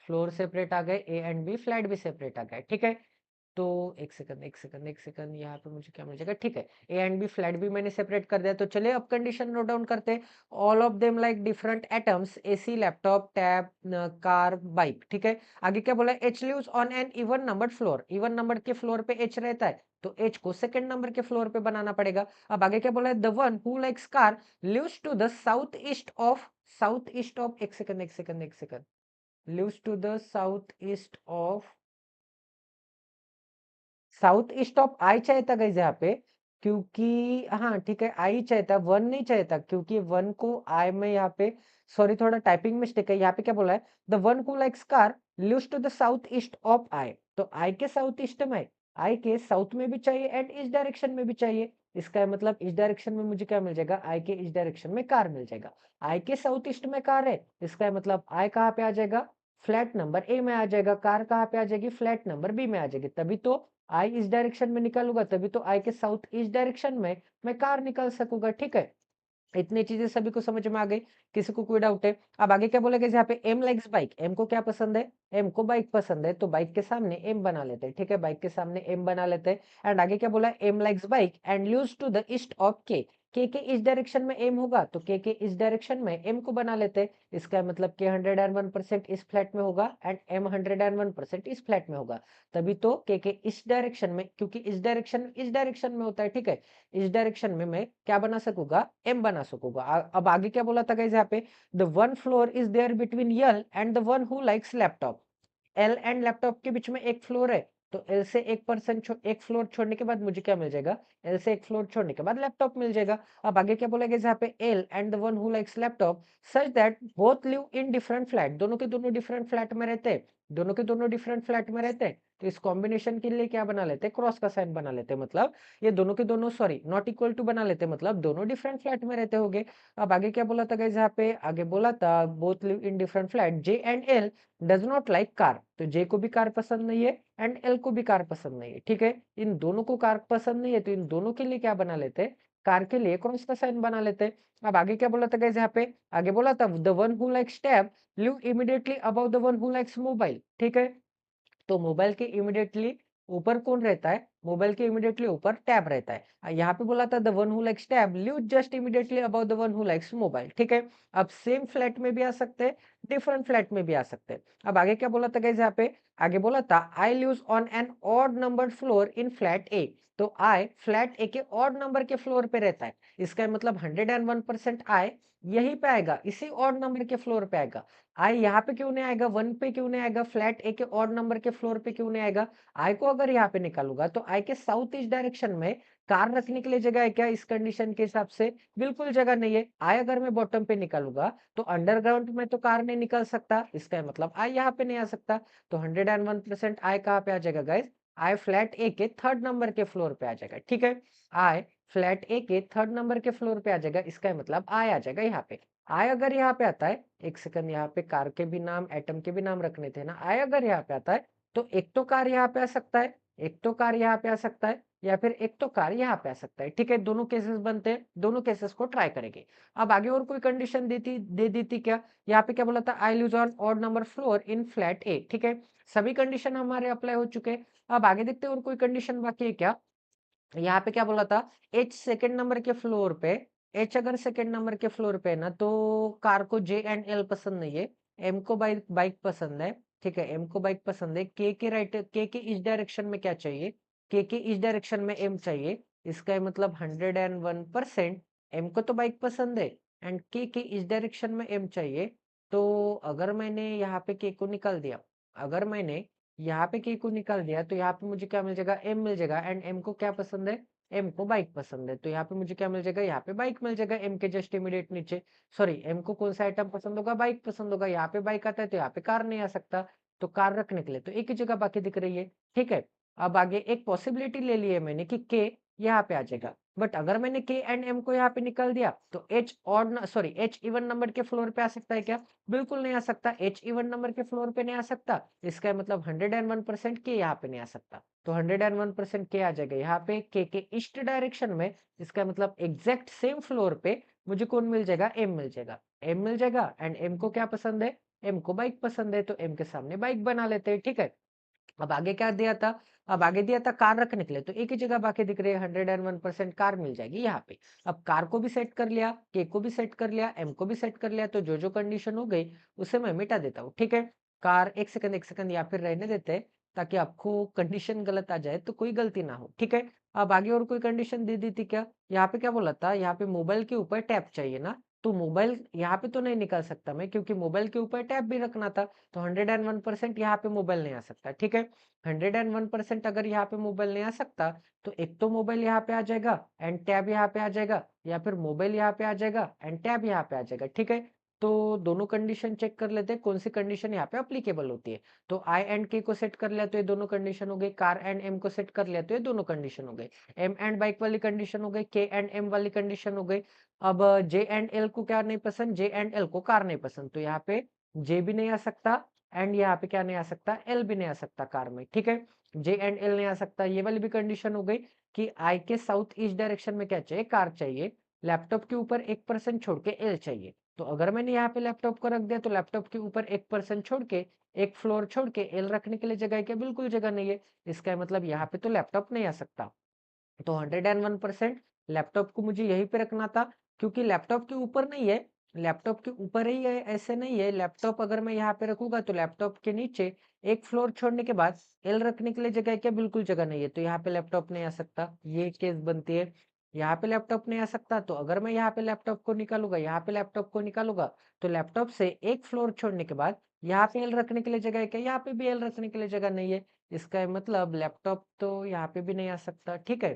फ्लोर सेपरेट आ गए, ए एंड बी फ्लैट भी सेपरेट आ गए, ठीक है। तो एक सेकंड यहाँ पे मुझे क्या मिल जाएगा, ठीक है। ए एंड बी फ्लैट भी मैंने सेपरेट कर दिया, तो चलिए अब कंडीशन नोट डाउन करते हैं। All of them like different items, AC, laptop, tab, car, bike, ठीक है। आगे क्या बोला, H lives on an even numbered floor, even number के फ्लोर पे एच रहता है, तो एच को सेकंड नंबर के फ्लोर पे बनाना पड़ेगा। अब आगे क्या बोला है, the one who likes car lives to the south east of एक second lives to the south east of I चाहता गाइस यहाँ पे, क्योंकि हाँ ठीक है, आई चाहता, वन नहीं चाहता, क्योंकि वन को आई में यहाँ पे, सॉरी थोड़ा टाइपिंग मिस्टेक है, यहाँ पे क्या बोला है, the one who likes car lives to the south east of I, तो आई के साउथ ईस्ट में, आई के साउथ में भी चाहिए एंड इस डायरेक्शन में भी चाहिए। इसका मतलब इस डायरेक्शन में मुझे क्या मिल जाएगा, आई के इस डायरेक्शन में कार मिल जाएगा। आई के साउथ ईस्ट में कार है, इसका मतलब आई कहाँ पे आ जाएगा, फ्लैट नंबर ए में आ जाएगा, कार कहाँ पे आ जाएगी, फ्लैट नंबर बी में आ जाएगी। तभी तो आई इस डायरेक्शन में निकालूंगा, तभी तो आई के साउथ ईस्ट डायरेक्शन में मैं कार निकाल सकूंगा, ठीक है। इतनी चीजें सभी को समझ में आ गई, किसी को कोई डाउट है? अब आगे क्या बोलेगा, यहाँ पे एम लाइक्स बाइक, एम को क्या पसंद है, एम को बाइक पसंद है, तो बाइक के सामने एम बना लेते हैं, ठीक है, बाइक के सामने एम बना लेते हैं। एंड आगे क्या बोला, M likes bike and lives to the east of K इस डायरेक्शन में एम होगा, तो के इस डायरेक्शन में एम को बना लेते हैं। इसका मतलब के 101% इस फ्लैट में होगा एंड एम 101% इस फ्लैट में होगा। तभी तो के इस डायरेक्शन में, क्योंकि इस डायरेक्शन में होता है, ठीक है, इस डायरेक्शन में मैं क्या बना सकूंगा, एम बना सकूंगा। अब आगे क्या बोला था गाइस यहाँ पे, the one floor is there between L and the one who likes laptop, L and laptop के बीच में एक फ्लोर है, तो एल से एक फ्लोर छोड़ने के बाद मुझे क्या मिल जाएगा, एल से एक फ्लोर छोड़ने के बाद लैपटॉप मिल जाएगा। अब आगे क्या बोला गया यहाँ पे, L and the one who likes laptop such that both live in different flat, दोनों के दोनों डिफरेंट फ्लैट में रहते हैं, दोनों के दोनों डिफरेंट फ्लैट में रहते हैं, तो इस कॉम्बिनेशन के लिए क्या बना लेते हैं, क्रॉस का साइन बना लेते हैं, मतलब ये दोनों के दोनों, सॉरी नॉट इक्वल टू बना लेते, मतलब दोनों डिफरेंट फ्लैट में रहते होंगे। अब आगे क्या बोला था गाइस यहाँ पे, आगे बोला था both live in different flat, J and L does not like car, तो जे को भी कार पसंद नहीं है एंड एल को भी कार पसंद नहीं है, ठीक है। इन दोनों को कार पसंद नहीं है, तो इन दोनों के लिए क्या बना लेते हैं, कार के लिए क्रॉस का साइन बना लेते हैं। अब आगे क्या बोला था गाइस यहाँ पे, आगे बोला था the one who likes tab live immediately above the one who likes mobile, ठीक है। तो मोबाइल के इमीडिएटली ऊपर कौन रहता है, मोबाइल के इमीडिएटली ऊपर टैब रहता है। यहाँ पे बोला था the one who likes tab live just immediately about the one who likes mobile, ठीक है। अब सेम फ्लैट में भी आ सकते हैं, डिफरेंट फ्लैट में भी आ सकते हैं। अब आगे क्या बोला था गाइस यहाँ पे, आगे बोला था I lives on an odd numbered floor in flat A, तो आई फ्लैट ए के ऑड नंबर के फ्लोर पे रहता है, इसका मतलब 101% आई यहीं पे आएगा, इसी ऑड नंबर के फ्लोर पे आएगा। आई यहाँ पे क्यों नहीं आएगा, वन पे क्यों नहीं आएगा, फ्लैट ए के ऑड नंबर के फ्लोर पे क्यों नहीं आएगा? आई को अगर यहाँ पे निकालूंगा तो आई के साउथ ईस्ट डायरेक्शन में कार रखने के लिए जगह है क्या, इस कंडीशन के हिसाब से बिल्कुल जगह नहीं है। आई अगर मैं बॉटम पे निकालूंगा तो अंडरग्राउंड में तो कार नहीं निकल सकता, इसका मतलब आई यहाँ पे नहीं आ सकता, तो 101% आई कहाँ पे आ जाएगा गाइस, आई फ्लैट ए के थर्ड नंबर के फ्लोर पे आ जाएगा, ठीक है। आई फ्लैट ए के थर्ड नंबर के फ्लोर पे आ जाएगा, इसका मतलब आई आ जाएगा यहाँ पे। आई अगर यहाँ पे आता है, एक सेकंड, यहाँ पे कार के भी नाम, एटम के भी नाम रखने थे ना, आई अगर यहाँ पे आता है तो एक तो कार यहाँ पे आ सकता है, एक तो कार यहाँ पे आ सकता है, या फिर एक तो कार यहाँ पे आ सकता है, ठीक है। दोनों केसेस बनते हैं, दोनों केसेस को ट्राई करेंगे। अब आगे और कोई कंडीशन दे दी थी क्या, यहाँ पे क्या बोला था, I lives on odd number floor in flat A, ठीक है। सभी कंडीशन हमारे अप्लाई हो चुके हैं। अब आगे देखते हैं और कोई कंडीशन बाकी है क्या। यहाँ पे क्या बोला था, एच सेकंड नंबर के फ्लोर पे, एच अगर सेकंड नंबर के फ्लोर पे है ना, तो कार को जे एंड एल पसंद नहीं है, एम को बाइक बाइक पसंद है, ठीक है, एम को बाइक पसंद है, के राइट, के इस डायरेक्शन में क्या चाहिए, के इस डायरेक्शन में एम चाहिए, इसका मतलब 101% एम को तो बाइक पसंद है एंड के इस डायरेक्शन में एम चाहिए। तो अगर मैंने यहाँ पे के को निकाल दिया, अगर मैंने यहाँ पे के को निकाल दिया, तो यहाँ पे मुझे क्या मिल जाएगा, एम मिल जाएगा एंड एम को क्या पसंद है, एम को बाइक पसंद है, तो यहाँ पे मुझे क्या मिल जाएगा, यहाँ पे बाइक मिल जाएगा एम के जस्ट इमीडिएट नीचे। सॉरी, एम को कौन सा आइटम पसंद होगा, बाइक पसंद होगा, यहाँ पे बाइक आता है तो यहाँ पे कार नहीं आ सकता, तो कार रखने के लिए तो एक ही जगह बाकी दिख रही है, ठीक है। अब आगे एक पॉसिबिलिटी ले ली है मैंने कि के यहाँ पे आ जाएगा, बट अगर मैंने के एंड एम को यहाँ पे निकाल दिया तो H odd, sorry H even number के फ्लोर पे आ सकता है क्या, बिल्कुल नहीं आ सकता, एच इवन नंबर के फ्लोर पे नहीं आ सकता, इसका मतलब 101% के यहाँ पे नहीं आ सकता, तो 101% के आ जाएगा यहाँ पे के ईस्ट डायरेक्शन में, इसका मतलब एग्जैक्ट सेम फ्लोर पे मुझे कौन मिल जाएगा, एम मिल जाएगा, एम मिल जाएगा एंड एम को क्या पसंद है, एम को बाइक पसंद है, तो एम के सामने बाइक बना लेते हैं, ठीक है। अब आगे क्या दिया था? अब आगे दिया था कार रखने के लिए, तो एक ही जगह बाकी दिख रही है, 101% कार मिल जाएगी यहाँ पे। अब कार को भी सेट कर लिया, के को भी सेट कर लिया, एम को भी सेट कर लिया, तो जो कंडीशन हो गई उसे मैं मिटा देता हूँ, ठीक है। कार एक सेकंड या फिर रहने देते हैं, ताकि आपको कंडीशन गलत आ जाए तो कोई गलती ना हो, ठीक है। अब आगे और कोई कंडीशन दे दी थी क्या? यहाँ पे क्या बोला था? यहाँ पे मोबाइल के ऊपर टैप चाहिए ना, तो मोबाइल यहाँ पे तो नहीं निकाल सकता मैं, क्योंकि मोबाइल के ऊपर टैप भी रखना था, तो 101% यहाँ पे मोबाइल नहीं आ सकता, ठीक है। 101% अगर यहाँ पे मोबाइल नहीं आ सकता, तो एक तो मोबाइल यहाँ पे आ जाएगा एंड टैब यहाँ पे आ जाएगा, या फिर मोबाइल यहाँ पे आ जाएगा एंड टैब यहाँ पे आ जाएगा, ठीक है। तो दोनों कंडीशन चेक कर लेते हैं कौन सी कंडीशन यहाँ पे अप्लीकेबल होती है। तो आई एंड के को सेट कर लिया तो ये दोनों कंडीशन हो गई, कार एंड एम को सेट कर लिया तो ये दोनों कंडीशन हो गई, एम एंड बाइक वाली कंडीशन हो गई, के एंड एम वाली कंडीशन हो गई। अब जे एंड एल को क्या नहीं पसंद? जे एंड एल को कार नहीं पसंद, तो यहाँ पे जे भी नहीं आ सकता एंड यहाँ पे क्या नहीं आ सकता? एल भी नहीं आ सकता कार में, ठीक है। जे एंड एल नहीं आ सकता, ये वाली भी कंडीशन हो गई कि आई के साउथ ईस्ट डायरेक्शन में क्या चाहिए? कार चाहिए। लैपटॉप के ऊपर 1% छोड़ के एल चाहिए, तो अगर मैंने यहाँ पे लैपटॉप को रख दिया, तो लैपटॉप के ऊपर 1% छोड़ के, एक फ्लोर छोड़ के एल रखने के लिए जगह है क्या? बिल्कुल जगह नहीं है। इसका मतलब यहाँ पे तो लैपटॉप नहीं आ सकता। तो 101% लैपटॉप को मुझे यहीं पे रखना था, क्योंकि लैपटॉप के ऊपर नहीं है, लैपटॉप के ऊपर ही है ऐसे नहीं है। लैपटॉप अगर मैं यहाँ पे रखूंगा तो लैपटॉप के नीचे एक फ्लोर छोड़ने के बाद एल रखने के लिए जगह है क्या? बिल्कुल जगह नहीं है, तो यहाँ पे लैपटॉप नहीं आ सकता, ये केस बनती है। यहाँ पे लैपटॉप नहीं आ सकता, तो अगर मैं यहाँ पे लैपटॉप को निकालूंगा, यहाँ पे लैपटॉप को निकालूंगा, तो लैपटॉप से एक फ्लोर छोड़ने के बाद यहाँ पे एल रखने के लिए जगह है क्या? यहाँ पे भी एल रखने के लिए जगह नहीं है। इसका मतलब लैपटॉप तो यहाँ पे भी नहीं आ सकता, ठीक है।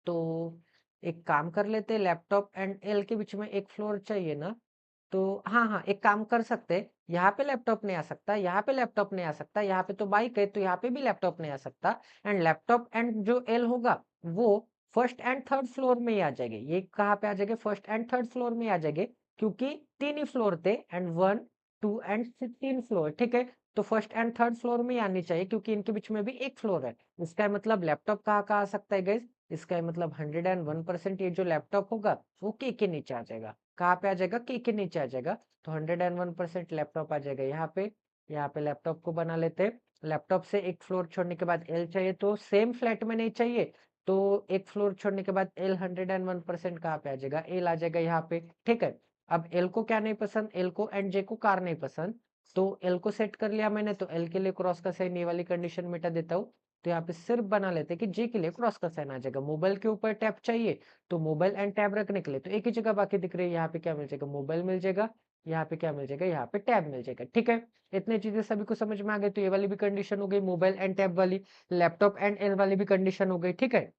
तो एक काम कर लेते हैं, लैपटॉप एंड एल के बीच में एक फ्लोर चाहिए ना, तो हाँ हाँ, एक काम कर सकते हैं, यहाँ पे लैपटॉप नहीं आ सकता, यहाँ पे लैपटॉप नहीं आ सकता, यहाँ पे तो बाइक है, तो यहाँ पे भी लैपटॉप नहीं आ सकता। एंड लैपटॉप एंड जो एल होगा वो फर्स्ट एंड थर्ड फ्लोर में ही आ जाएंगे। ये कहाँ पे आ जाएंगे? फर्स्ट एंड थर्ड फ्लोर में ही आ जाएंगे, क्योंकि तीन ही फ्लोर थे, एंड 1 2 एंड 3 फ्लोर, ठीक है। तो फर्स्ट एंड थर्ड फ्लोर में ही आनी चाहिए, क्योंकि इनके बीच में भी एक फ्लोर है। इसका मतलब लैपटॉप कहाँ कहाँ आ सकता है गाइस? इसका मतलब 101% ये जो लैपटॉप होगा वो के नीचे आ जाएगा। कहाँ पे आ जाएगा? के नीचे आ जाएगा। तो 101% लैपटॉप आ जाएगा यहाँ पे। यहाँ पे लैपटॉप को बना लेते हैं। लैपटॉप से एक फ्लोर छोड़ने के बाद एल चाहिए, तो सेम फ्लैट में नहीं चाहिए, तो एक फ्लोर छोड़ने के बाद एल 101% कहाँ पे आ जाएगा? एल आ जाएगा यहाँ पे, ठीक है। अब एल को क्या नहीं पसंद? एल को एंड जे को कार नहीं पसंद, तो एल को सेट कर लिया मैंने, तो एल के लिए क्रॉस का साइन ये वाली कंडीशन मिटा देता हूँ। तो यहाँ पे सिर्फ बना लेते हैं कि जे के लिए क्रॉस का साइन आ जाएगा। मोबाइल के ऊपर टैब चाहिए, तो मोबाइल एंड टैब रखने के लिए तो एक ही जगह बाकी दिख रही है, यहाँ पे क्या मिल जाएगा? मोबाइल मिल जाएगा। यहाँ पे क्या मिल जाएगा? यहाँ पे टैब मिल जाएगा, ठीक है। इतने चीजें सभी को समझ में आ गई, तो ये वाली भी कंडीशन हो गई मोबाइल एंड टैब वाली। लैपटॉप एंड एल वाली भी कंडीशन हो गई, ठीक है।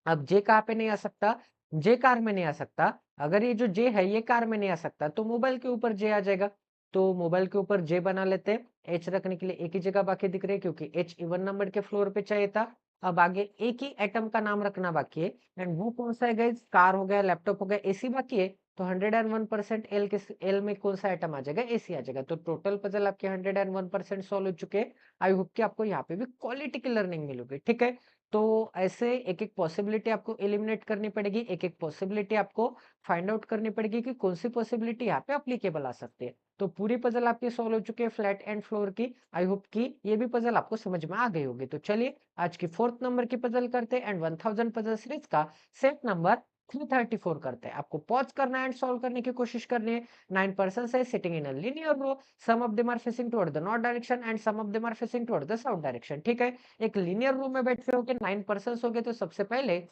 अब जे कहाँ पे नहीं आ सकता? जे कार में नहीं आ सकता। अगर ये जो जे है ये कार में नहीं आ सकता, तो मोबाइल के ऊपर जे आ जाएगा। तो मोबाइल के ऊपर जे बना लेते हैं। एच रखने के लिए एक ही जगह बाकी दिख रही है, क्योंकि एच इवन नंबर के फ्लोर पे चाहिए था। अब आगे एक ही एटम का नाम रखना बाकी है, एंड वो कौन सा है गाइस? कार हो गया, लैपटॉप हो गया, एसी बाकी है। तो 101% एल के एल में कौन सा आइटम आ जाएगा? एसी आ जाएगा। तो टोटल पजल आपके 101% सॉल्व हो चुके हैं। आई होप कि आपको यहाँ पे भी क्वालिटी की लर्निंग मिलोगी, ठीक है। तो ऐसे एक-एक पॉसिबिलिटी आपको एलिमिनेट करनी पड़ेगी, एक-एक पॉसिबिलिटी आपको फाइंड आउट करनी पड़ेगी कि कौन सी पॉसिबिलिटी यहाँ पे एप्लीकेबल आ सकती है। तो पूरी पजल आपकी सॉल्व हो चुकी है फ्लैट एंड फ्लोर की। आई होप कि ये भी पजल आपको समझ में आ गई होगी। तो चलिए आज की 4th नंबर की पजल करते हैं, एंड 1000 पजल सीरीज का सेट नंबर 334 करते हैं। आपको पॉज करना है एंड सॉल्व करने की कोशिश करनी है। 9 पर्सन्स है sitting in a linear row, some of them are facing toward the north direction and some of them are facing toward the south direction, ठीक है। एक लीनियर रो में बैठे होके 9 पर्सन्स हो गए, तो सबसे पहले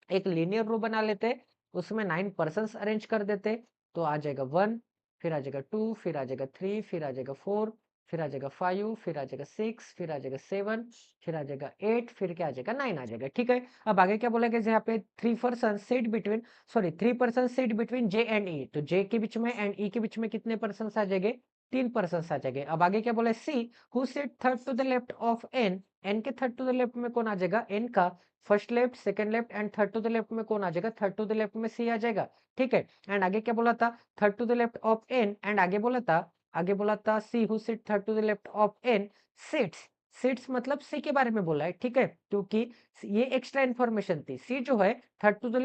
एक लीनियर रो बना लेते, उसमें 9 पर्सन्स अरेंज कर देते। तो आ जाएगा 1, फिर आ जाएगा 2, फिर आ जाएगा 3, फिर आ जाएगा 4, फिर आ जाएगा 5, फिर आ जाएगा 6, फिर आ जाएगा 7, फिर आ जाएगा 8, फिर क्या आ जाएगा? 9 आ जाएगा, ठीक है। अब आगे क्या बोला गया? यहाँ पे 3 person sit between, sorry 3 person sit between J and E, तो जे के बीच में एंड ई के बीच में कितने पर्सन्स आ जाएंगे? 3 पर्सन्स आ जाएंगे। अब आगे क्या बोला है? C who sit third to the left of N, N के थर्ड टू द लेफ्ट में कौन आ जाएगा? एन का first left, second left and third to the left में कौन आ जाएगा? थर्ड टू द लेफ्ट में सी आ जाएगा, ठीक है। एंड आगे क्या बोला था? Third to the left of N, and आगे बोला था C who sit third to the left of N sits. Sits मतलब सी के बारे में बोला है, ठीक है, क्योंकि ये एक्स्ट्रा इन्फॉर्मेशन थी। सी जो है third to the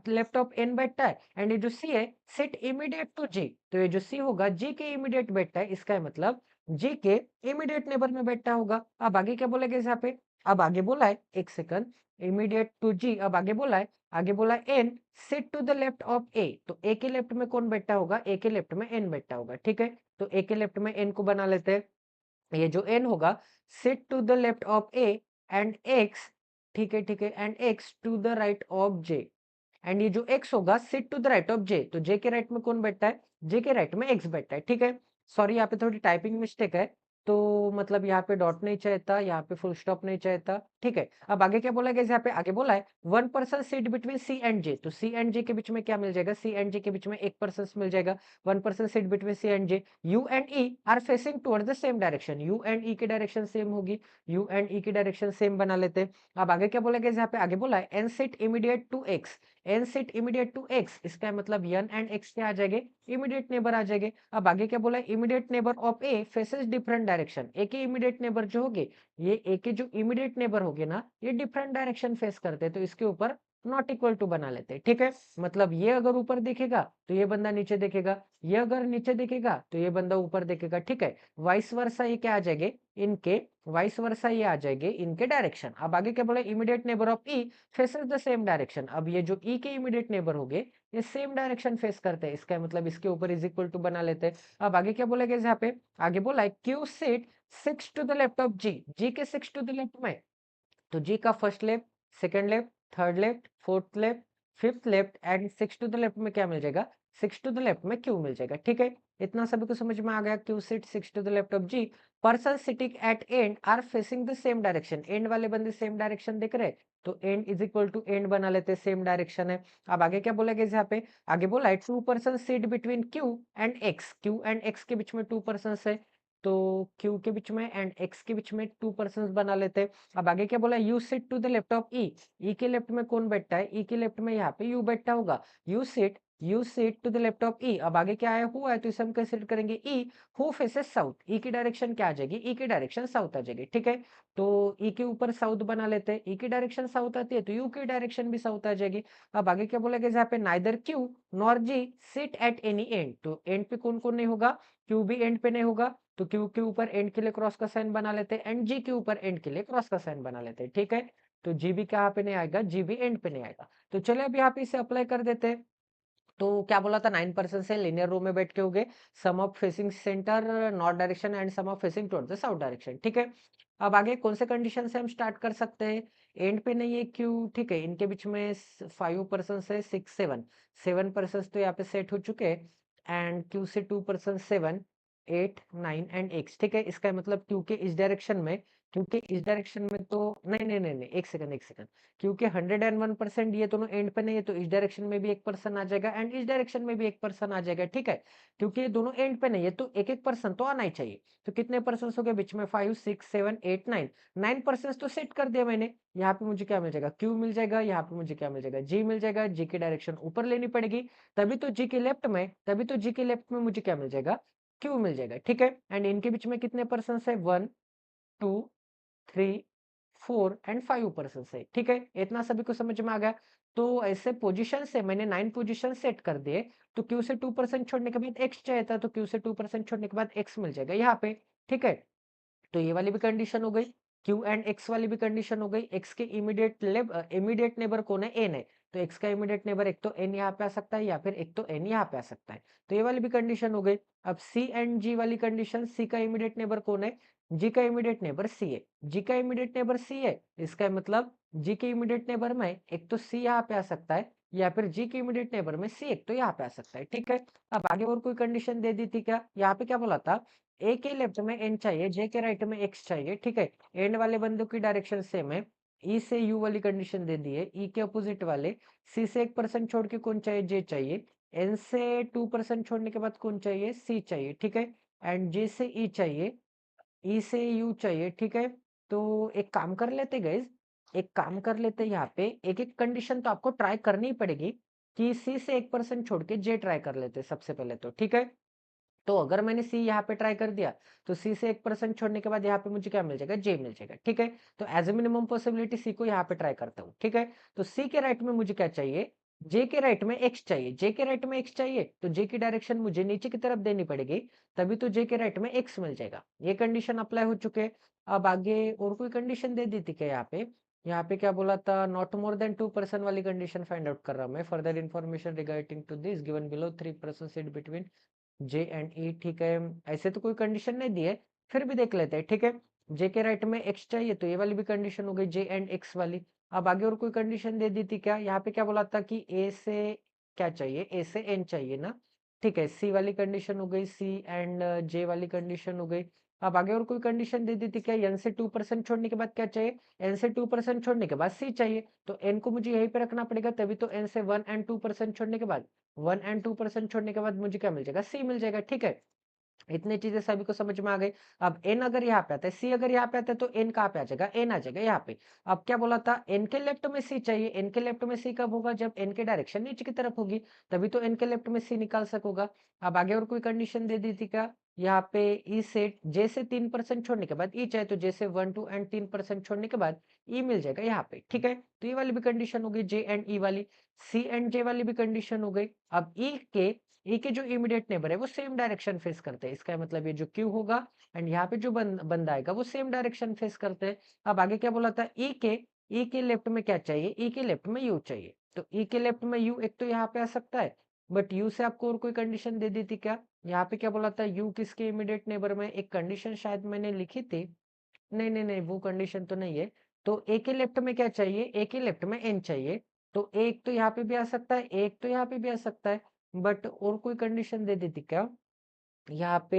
left of N बैठता है, एंड ये जो सी है सिट इमीडिएट टू जी, तो ये जो सी होगा जी के इमीडिएट बैठता है। इसका मतलब जी के इमीडिएट नेबर में बैठा होगा। अब आगे क्या बोला गया यहाँ पे? अब आगे बोला है, एक सेकंड, इमीडिएट टू जी, अब आगे बोला है, आगे बोला है N sit to the left of A. तो ए के लेफ्ट में कौन बैठा होगा? ए के लेफ्ट में एन बैठा होगा, ठीक है। तो ए के लेफ्ट में एन को बना लेते हैं। ये जो एन होगा, sit to the left of A and X, ठीक है, ठीक है, and X to the right of J. And ये जो x होगा, sit to the right of j। तो j के राइट में कौन बैठा है? j के राइट में x बैठा है, ठीक है। सॉरी, यहाँ पे थोड़ी टाइपिंग मिस्टेक है। तो मतलब यहाँ पे डॉट नहीं चाहता, यहाँ पे फुल स्टॉप नहीं चाहता, ठीक है। अब आगे क्या बोला गया? यहाँ पे आगे बोला है one person seat between c and j। तो c एंड j के बीच में क्या मिल जाएगा? c एंड j के बीच में एक पर्सन मिल जाएगा। One person seat between c and j। u and e are facing towards the same direction. u and e की डायरेक्शन सेम होगी, u एंड e की डायरेक्शन सेम बना लेते हैं। अब आगे क्या बोला गया? यहाँ पे आगे बोला है N sit immediate to x। N sit immediate to X, इसका मतलब एन एंड एक्स क्या आ जाएंगे? इमीडिएट नेबर आ जाएंगे। अब आगे क्या बोला है? Immediate neighbour of A faces different direction. A के इमीडिएट नेबर जो होगे, ये ए के जो इमीडिएट नेबर होगे ना, ये डिफरेंट डायरेक्शन फेस करते हैं, तो इसके ऊपर नॉट इक्वल टू बना लेते हैं, ठीक है। मतलब ये अगर ऊपर देखेगा तो ये बंदा नीचे देखेगा, ये अगर नीचे देखेगा तो ये बंदा ऊपर देखेगा, ठीक है। वाइस वर्सा ये क्या आ जाएंगे? इनके वाइस वर्सा ये आ जाएंगे इनके डायरेक्शन। अब आगे क्या बोला? Immediate neighbour of E faces the same direction. अब ये जो ई के इमीडिएट नेबर हो गए, ये सेम डायरेक्शन फेस करते हैं, इसका मतलब इसके ऊपर इज इक्वल टू बना लेते हैं। अब आगे क्या बोला गया यहाँ पे? आगे बोला है Q sit six to the left of G. G के सिक्स टू द लेफ्ट में, तो जी का first left, second left, third left, fourth left, fifth left and six to the left में क्या मिल जाएगा? सिक्स टू द लेफ्ट में Q मिल जाएगा, ठीक है। इतना सभी को समझ में आ गया? Q sit six to the left of G. Person sitting at end are facing the same direction. End वाले बंदे सेम डायरेक्शन देख रहे हैं, तो end is equal to end बना लेते हैं, सेम डायरेक्शन है। अब आगे क्या बोला गया यहाँ पे? आगे बोला है two person sit between Q and X. Q and X के बीच में टू पर्सन है, तो क्यू के बीच में एंड एक्स के बीच में टू पर्सन बना लेते हैं। अब आगे क्या बोला? U sit to the left of E. E के लेफ्ट में कौन बैठता है? ई के लेफ्ट में यहाँ पे यू बैठा होगा। U sit to the left of E. अब आगे क्या आया? हु है, तो इसे हम कंसीडर करेंगे E. Who faces south. E की डायरेक्शन क्या आ जाएगी? ई की डायरेक्शन साउथ आ जाएगी, ठीक है। तो ई के ऊपर साउथ बना लेते हैं। ई की डायरेक्शन साउथ आती है, तो यू की डायरेक्शन भी साउथ आ जाएगी। अब आगे क्या बोला गया यहाँ पे? Neither Q nor G sit at any end. तो एंड पे कौन कौन नहीं होगा? क्यू भी एंड पे नहीं होगा, तो क्यू के ऊपर एंड के लिए क्रॉस का साइन बना लेते हैं, एंड जी के ऊपर एंड के लिए क्रॉस का साइन बना लेते हैं, ठीक है। तो जी भी कहाँ पे नहीं आएगा? जी भी एंड पे नहीं आएगा। तो चलिए अब यहाँ पे इसे अप्लाई कर देते हैं। तो क्या बोला था? 9% से लिनियर रो में बैठ के हो गए, some of facing centre north direction and some of facing towards the south direction, ठीक है। अब आगे कौन से कंडीशन से हम स्टार्ट कर सकते हैं? एंड पे नहीं है क्यू, ठीक है, इनके बीच में 5% से 6 7 तो यहाँ पे सेट हो चुके हैं, एंड क्यू से 2% 7 8 9 एंड एक्स, ठीक है। इसका मतलब क्यू के इस डायरेक्शन में, क्योंकि इस डायरेक्शन में तो नहीं नहीं नहीं नहीं, एक सेकंड एक सेकंड, क्योंकि 101% ये दोनों एंड पे नहीं है, तो इस डायरेक्शन में भी एक पर्सन आ जाएगा एंड इस डायरेक्शन में भी एक पर्सन आ जाएगा, ठीक है। क्योंकि ये दोनों एंड पे नहीं है, तो एक एक पर्सन तो आना ही चाहिए। तो कितने पर्सन हो गए बीच में? 5 6 7 8 9, 9% तो सेट कर दिया मैंने। यहाँ पे मुझे क्या मिल जाएगा? क्यू मिल जाएगा। यहाँ पे मुझे क्या मिल जाएगा? जी मिल जाएगा। जी की डायरेक्शन ऊपर लेनी पड़ेगी, तभी तो जी के लेफ्ट में मुझे क्या मिल जाएगा? क्यू मिल जाएगा, ठीक है। एंड इनके बीच में कितने पर्सन है? 1 2 3 4 एंड 5% है, ठीक है। इतना सभी को समझ में आ गया? तो ऐसे पोजीशन से मैंने 9 पोजीशन सेट कर दिए। तो क्यू से 2% छोड़ने के बाद एक्स चाहिए था, तो क्यू से 2% छोड़ने के बाद एक्स मिल जाएगा यहाँ पे, ठीक है। तो ये वाली भी कंडीशन हो गई, क्यू एंड एक्स वाली भी कंडीशन हो गई। एक्स के इमीडिएट नेबर कौन है? एन है। तो एक्स का इमीडिएट नेबर एक तो एन यहाँ पे आ सकता है, या फिर एक तो एन यहाँ पे आ सकता है। तो ये वाली भी कंडीशन हो गई। अब सी एंड जी वाली कंडीशन, सी का इमीडिएट नेबर कौन है? जी का इमीडिएट नेबर सी है। जी का इमीडिएट नेबर सी है, इसका मतलब जी के इमीडिएट नेबर में एक तो सी यहाँ पे आ सकता है, या फिर जी के इमीडिएट नेबर में सी एक तो यहाँ पे आ सकता है, ठीक है। अब आगे और कोई कंडीशन दे दी थी क्या? यहाँ पे क्या बोला था? ए के लेफ्ट में एन चाहिए, जे के राइट में एक्स चाहिए, ठीक है। एंड वाले बंदों की डायरेक्शन सेम है। ई से यू वाली कंडीशन दे दी है। ई के अपोजिट वाले, सी से 1% छोड़ के कौन चाहिए? जे चाहिए। एन से 2% छोड़ने के बाद कौन चाहिए? सी चाहिए, ठीक है। एंड जे से ई चाहिए, ई से यू चाहिए, ठीक है। तो एक काम कर लेते गाइस, एक काम कर लेते यहाँ पे, एक एक कंडीशन तो आपको ट्राई करनी ही पड़ेगी, कि सी से 1% छोड़ के जे ट्राई कर लेते सबसे पहले तो, ठीक है। तो अगर मैंने सी यहाँ पे ट्राई कर दिया, तो सी से 1% छोड़ने के बाद यहाँ पे मुझे क्या मिल जाएगा? जे मिल जाएगा, ठीक है। तो एज ए मिनिमम पॉसिबिलिटी सी को यहाँ पे ट्राई करता हूँ, ठीक है। तो सी के राइट में मुझे क्या चाहिए? जे के राइट में एक्स चाहिए, जे के राइट में एक्स चाहिए तो जे की डायरेक्शन मुझे नीचे की तरफ देनी पड़ेगी, तभी तो जे के राइट में एक्स मिल जाएगा। ये कंडीशन अप्लाई हो चुके। अब आगे और कोई कंडीशन दे दी थी क्या यहाँ पे? यहाँ पे क्या बोला था? नॉट मोर देन 2% वाली कंडीशन फाइंड आउट कर रहा हूँ मैं। Further information regarding to this given below 3% seat between J and E. ठीक है, ऐसे तो कोई कंडीशन नहीं दी है, फिर भी देख लेते हैं। ठीक है, जे के राइट में एक्स चाहिए तो ये वाली भी कंडीशन हो गई, जे एंड एक्स वाली। अब आगे और कोई कंडीशन दे दी थी क्या? यहाँ पे क्या बोला था कि ए से क्या चाहिए? ए से एन चाहिए ना। ठीक है, सी वाली कंडीशन हो गई, सी एंड जे वाली कंडीशन हो गई। अब आगे और कोई कंडीशन दे दी थी क्या? एन से 2% छोड़ने के बाद क्या चाहिए? एन से 2% छोड़ने के बाद सी चाहिए, तो एन को मुझे यहीं पे रखना पड़ेगा, तभी तो एन से 1 एंड 2% छोड़ने के बाद 1 एंड 2% छोड़ने के बाद मुझे क्या मिल जाएगा? सी मिल जाएगा। ठीक है, इतनी चीजें सभी को समझ में आ गई। अब एन अगर यहाँ पे आता है, सी अगर यहाँ पे आता है, तो एन कहाँ पे आ जाएगा? एन आ जाएगा यहाँ पे। अब क्या बोला था? एन के लेफ्ट में सी चाहिए। एन के लेफ्ट में सी कब होगा? जब एन के डायरेक्शन नीचे की तरफ होगी, तभी तो एन के लेफ्ट में सी निकाल सकोगा। अब आगे और कोई कंडीशन दे दी थी क्या? यहाँ पे ई से जे से 3% छोड़ने के बाद ई चाहे तो जे से 1 2 एंड 3% छोड़ने के बाद ई मिल जाएगा यहाँ पे। ठीक है, तो ये वाली भी कंडीशन हो गई, जे एंड ई वाली। सी एंड जे वाली भी कंडीशन हो गई। अब ई के जो इमीडिएट नेबर है वो सेम डायरेक्शन फेस करते हैं, इसका मतलब ये जो क्यू होगा एंड यहाँ पे जो बंदा आएगा वो सेम डायरेक्शन फेस करते हैं। अब आगे क्या बोला था? ई के लेफ्ट में क्या चाहिए? ई के लेफ्ट में यू चाहिए, तो ई के लेफ्ट में यू एक तो यहाँ पे आ सकता है, बट यू से आपको और कोई कंडीशन दे दी थी क्या? यहाँ पे क्या बोला था? यू किसके इमीडिएट नेबर में? एक कंडीशन शायद मैंने लिखी थी, नहीं नहीं नहीं, वो कंडीशन तो नहीं है। तो ए के लेफ्ट में क्या चाहिए? ए के लेफ्ट में एन चाहिए, तो एक तो यहाँ पे भी आ सकता है, एक तो यहाँ पे भी आ सकता है, बट और कोई कंडीशन दे देती क्या? यहाँ पे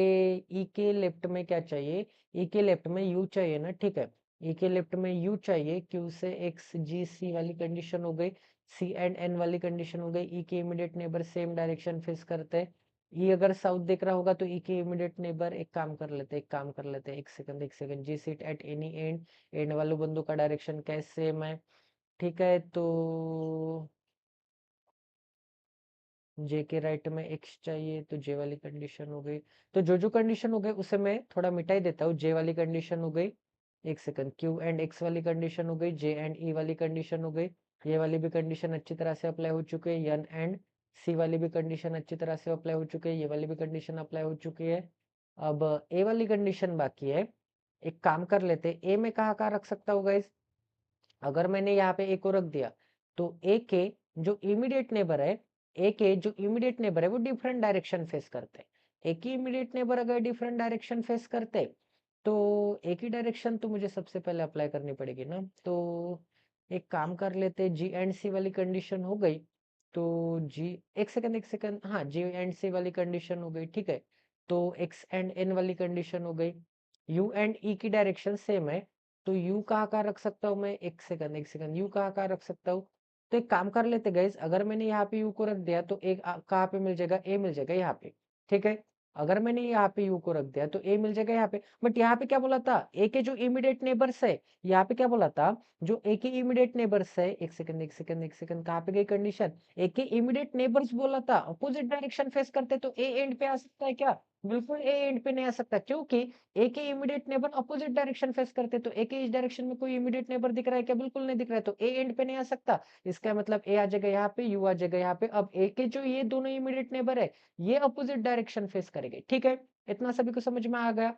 ई के लेफ्ट में क्या चाहिए? ई के लेफ्ट में यू चाहिए ना। ठीक है, ई के लेफ्ट में यू चाहिए, क्यू से एक्स जी सी वाली कंडीशन हो गई, सी एंड एन वाली कंडीशन हो गई। ई के immediate neighbour same direction face करते हैं। ई अगर साउथ देख रहा होगा तो ई के इमीडिएट नेबर, एक काम कर लेते हैं, एक काम कर लेते हैं, एक second, G seat at any end, end वाले बंदों का डायरेक्शन कैसे सेम है? ठीक है, तो जे के राइट में एक्स चाहिए तो जे वाली कंडीशन हो गई। तो जो जो कंडीशन हो गई उसे मैं थोड़ा मिटा ही देता हूँ। जे वाली कंडीशन हो गई, एक सेकंड, क्यू एंड एक्स वाली कंडीशन हो गई, जे एंड ई वाली कंडीशन हो गई, ये वाली भी कंडीशन अच्छी तरह से अप्लाई हो चुकी है, एन एंड सी वाली भी कंडीशन अच्छी तरह से अप्लाई हो चुकी है, ये वाली भी कंडीशन अप्लाई हो चुकी है। अब ए वाली कंडीशन बाकी है। एक काम कर लेते, ए में कहाँ कहाँ रख सकता हूँ गाइस? अगर मैंने यहाँ पे ए को रख दिया, तो ए के जो इमीडिएट नेबर है, ए के जो इमीडिएट नेबर है वो डिफरेंट डायरेक्शन फेस करते हैं। ए की इमीडिएट नेबर अगर डिफरेंट डायरेक्शन फेस करते, तो ए की डायरेक्शन तो मुझे सबसे पहले अप्लाई करनी पड़ेगी ना। तो एक काम कर लेते, जी एंड सी वाली कंडीशन हो गई, तो जी, एक सेकंड, हाँ, जी एंड सी वाली कंडीशन हो गई। ठीक है, तो एक्स एंड एन वाली कंडीशन हो गई। यू एंड ई की डायरेक्शन सेम है, तो यू कहाँ रख सकता हूँ मैं? एक सेकंड, यू कहाँ रख सकता हूँ? तो एक काम कर लेते गाइस, अगर मैंने यहाँ पे यू को रख दिया तो एक कहाँ पे मिल जाएगा? ए मिल जाएगा यहाँ पे। ठीक है, अगर मैंने यहाँ पे यू को रख दिया तो ए मिल जाएगा यहाँ पे। बट यहाँ पे क्या बोला था? ए के जो इमीडिएट नेबर्स है, यहाँ पे क्या बोला था? जो ए के इमीडिएट नेबर्स है, एक सेकंड, कहाँ पे गई कंडीशन? ए के इमीडिएट नेबर्स बोला था, अपोजिट डायरेक्शन फेस करते तो ए एंड पे आ सकता है क्या? बिल्कुल ए एंड पे नहीं आ सकता, क्योंकि ए के immediate neighbour opposite direction face करते, तो ए के इस डायरेक्शन में कोई इमीडिएट नेबर दिख रहा है क्या? बिल्कुल नहीं दिख रहा है, तो ए एंड पे नहीं आ सकता। इसका मतलब ए आ जाएगा यहाँ पे, यू आ जाएगा यहाँ पे। अब ए के जो ये दोनों इमीडिएट नेबर है, ये अपोजिट डायरेक्शन फेस करेंगे। ठीक है, इतना सभी को समझ में आ गया?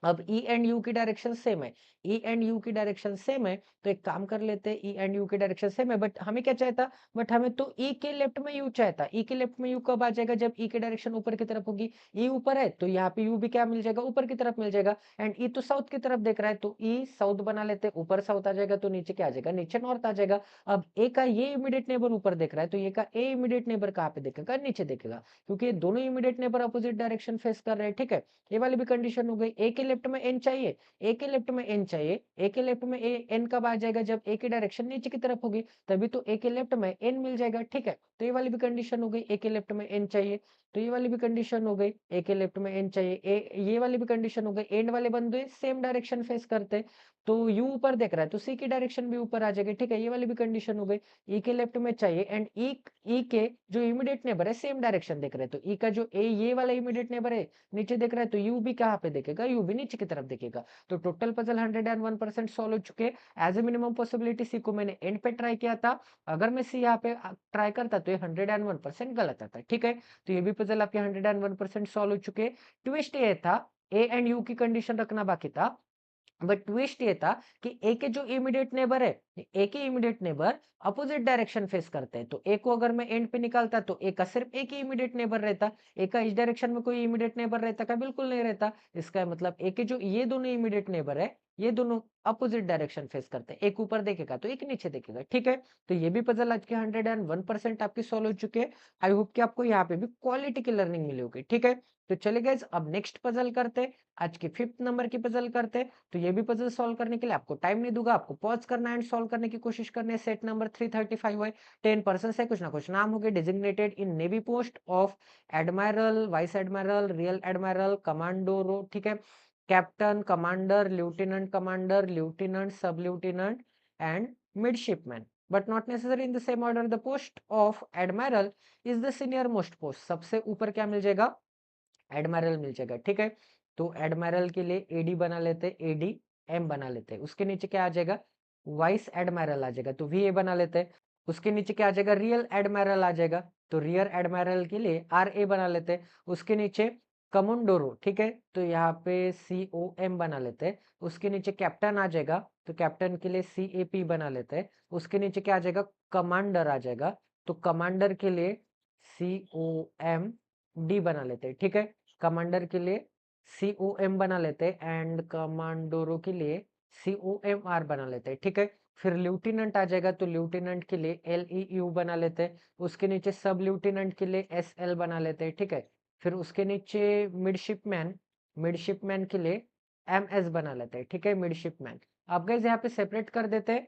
अब ई एंड यू की डायरेक्शन सेम है, ई एंड यू की डायरेक्शन सेम है, तो एक काम कर लेते हैं, ई एंड यू की डायरेक्शन सेम है, बट हमें क्या चाहिए था? बट हमें तो ई के लेफ्ट में यू चाहता। ई के लेफ्ट में यू कब आ जाएगा? जब ई की डायरेक्शन ऊपर की तरफ होगी। ई ऊपर है तो यहाँ पे यू भी क्या मिल जाएगा? ऊपर की तरफ मिल जाएगा। एंड ई तो साउथ की तरफ देख रहा है, तो ई साउथ बना लेते हैं, ऊपर साउथ आ जाएगा तो नीचे क्या आ जाएगा? नीचे नॉर्थ आ जाएगा। अब ए का ये इमीडिएट नेबर ऊपर देख रहा है, तो ये का ए इमीडिएट नेबर कहाँ पे देखेगा? नीचे देखेगा, क्योंकि ये दोनों immediate neighbour opposite direction face कर रहे हैं। ठीक है, ये वाली भी कंडीशन हो गई। ए के लेफ्ट में एन चाहिए, ए के लेफ्ट में एन चाहिए, ए के लेफ्ट में ए एन कब आ जाएगा? जब ए की डायरेक्शन नीचे की तरफ होगी, तभी तो ए के लेफ्ट में एन मिल जाएगा। ठीक है, तो ये वाली भी कंडीशन हो गई, ए के लेफ्ट में एन चाहिए। तो ये वाली भी कंडीशन हो गई, ए के लेफ्ट में एन चाहिए, ये वाली भी कंडीशन हो गई। एंड वाले बंदे सेम डायरेक्शन फेस करते, तो यू ऊपर देख रहा है तो सी की डायरेक्शन भी ऊपर आ जाएगी, ठीक है। ये वाली भी कंडीशन हो गई। ई के लेफ्ट में चाहिए एंड ई के जो इमीडिएट नेबर है सेम डायरेक्शन देख रहे हैं, तो ई का जो ये वाला इमीडिएट नेबर है नीचे देख रहा है, तो यू भी कहाँ पे देखेगा, यू भी नीचे की तरफ देखेगा। तो टोटल पजल 101% सॉल्व हो चुके हैं। एज ए मिनिमम पॉसिबिलिटी सी को मैंने एंड पे ट्राई किया था, अगर मैं सी यहाँ पे ट्राई करता तो ये 101% गलत आता, ठीक है। तो ये भी पजल आपके 101% सॉल्व हो चुके हैं। ट्विस्ट ये था, ए एंड यू की कंडीशन रखना बाकी था, बट ट्विस्ट ये था कि ए के जो इमीडिएट नेबर है, ए के immediate neighbour opposite direction face करते हैं, तो ए को अगर मैं एंड पे निकालता तो ए का सिर्फ एक ही इमीडिएट नेबर रहता, ए का इस डायरेक्शन में कोई इमीडिएट नेबर रहता का, बिल्कुल नहीं रहता। इसका मतलब ए के जो ये दोनों इमीडिएट नेबर है, ये दोनों अपोजिट डायरेक्शन फेस करते हैं, एक ऊपर देखेगा तो एक नीचे देखेगा, ठीक है। तो ये भी पजल आज के 101% आपकी सॉल्व हो चुके हैं। आई होप कि आपको यहाँ पे भी क्वालिटी की लर्निंग मिली होगी, ठीक है। तो चलिए गाइस, अब नेक्स्ट पजल करते हैं, आज की 5th नंबर की पजल करते हैं। तो ये भी पजल सॉल्व करने के लिए आपको टाइम नहीं दूंगा, आपको पॉज करना एंड सॉल्व करने की कोशिश करनी है। सेट नंबर 335 है, 10 पर्सन है, कुछ ना कुछ नाम हो गए designated in navy post of admiral, vice admiral, real admiral, commando, ठीक है, captain, commander, lieutenant, sub lieutenant and midshipman, but not necessary in the same order. The post of admiral is the senior most post, सबसे ऊपर क्या मिल जाएगा, admiral मिल जाएगा, ठीक है। तो एडमायरल के लिए एडी बना लेते हैं, एडी एम बना लेते हैं। उसके नीचे क्या आ जाएगा, वाइस एडमायरल आ जाएगा, तो वी बना लेते हैं। उसके नीचे क्या आ जाएगा, रियल एडमायरल आ जाएगा, तो रियर एडमायरल के लिए आर ए बना लेते हैं। उसके नीचे कमुंडोरो, ठीक है, तो यहाँ पे सी ओ एम बना लेते हैं। उसके नीचे कैप्टन आ जाएगा, तो कैप्टन के लिए सी ए पी बना लेते हैं। उसके नीचे क्या आ जाएगा, कमांडर आ जाएगा, तो कमांडर के लिए सी ओ एम डी बना लेते हैं, ठीक है। कमांडर के लिए सी ओ एम बना लेते हैं एंड कमांडोरो के लिए सी ओ एम आर बना लेते हैं, ठीक है। फिर लेफ्टिनेंट आ जाएगा, तो लेफ्टिनेंट के लिए एल ई यू बना लेते हैं। उसके नीचे सब लेफ्टिनेंट के लिए एस एल बना लेते हैं, ठीक है। फिर उसके नीचे मिडशिपमैन, मिडशिपमैन के लिए एम एस बना लेते हैं, ठीक है, मिडशिपमैन। अब गाइस यहाँ पे सेपरेट कर देते हैं।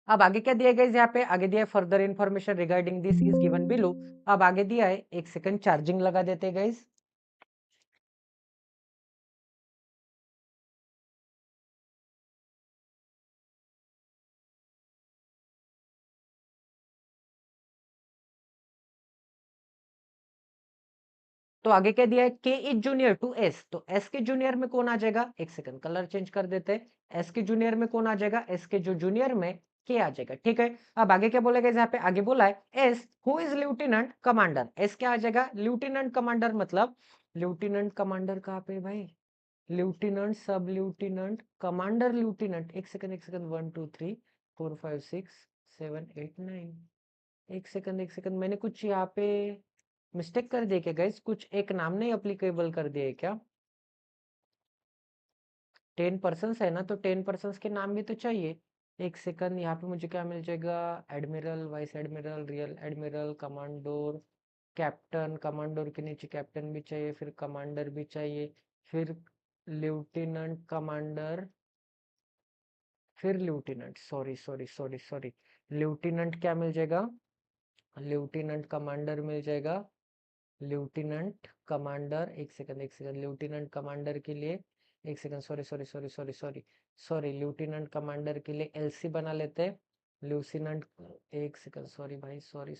अब आगे क्या दिया गाइस, यहाँ पे आगे दिया है further information regarding this is given below. अब आगे दिया है, एक सेकंड चार्जिंग लगा देते हैं गाइस। तो आगे क्या दिया है, के इज जूनियर टू एस, तो एस के जूनियर में कौन आ जाएगा, एक सेकंड कलर चेंज कर देते हैं। एस के जूनियर में कौन आ जाएगा, एस के जो जूनियर में के आ जाएगा, ठीक है। अब आगे क्या बोलेगा, यहाँ पे आगे बोला है S who is lieutenant commander, S क्या आ जाएगा, लेफ्टिनेंट कमांडर, मतलब लेफ्टिनेंट कमांडर कहाँ पे भाई, लेफ्टिनेंट, सब लेफ्टिनेंट, कमांडर, लेफ्टिनेंट, एक सेकंड 1 2 3 4 5 6 7 8 9, एक सेकंड मैंने कुछ यहाँ पे मिस्टेक कर दिया क्या गाइस, कुछ एक नाम नहीं अप्लीकेबल कर दिया है क्या, 10 पर्सन है ना, तो 10 पर्सन के नाम भी तो चाहिए। एक सेकंड, यहाँ पे मुझे क्या मिल जाएगा, admiral, vice admiral, real admiral, commodore, captain, commodore के नीचे कैप्टन भी चाहिए, फिर कमांडर भी चाहिए, फिर लेफ्टिनेंट कमांडर, फिर लेफ्टिनेंट, सॉरी, लेफ्टिनेंट क्या मिल जाएगा, लेफ्टिनेंट कमांडर मिल जाएगा, लेफ्टिनेंट कमांडर, एक सेकंड लेफ्टिनेंट कमांडर के लिए, एक सेकंड, सॉरी, लेफ्टिनेंट कमांडर के लिए एलसी बना लेते हैं। लेफ्टिनेंट, एक सेकंड, सॉरी भाई, सॉरी,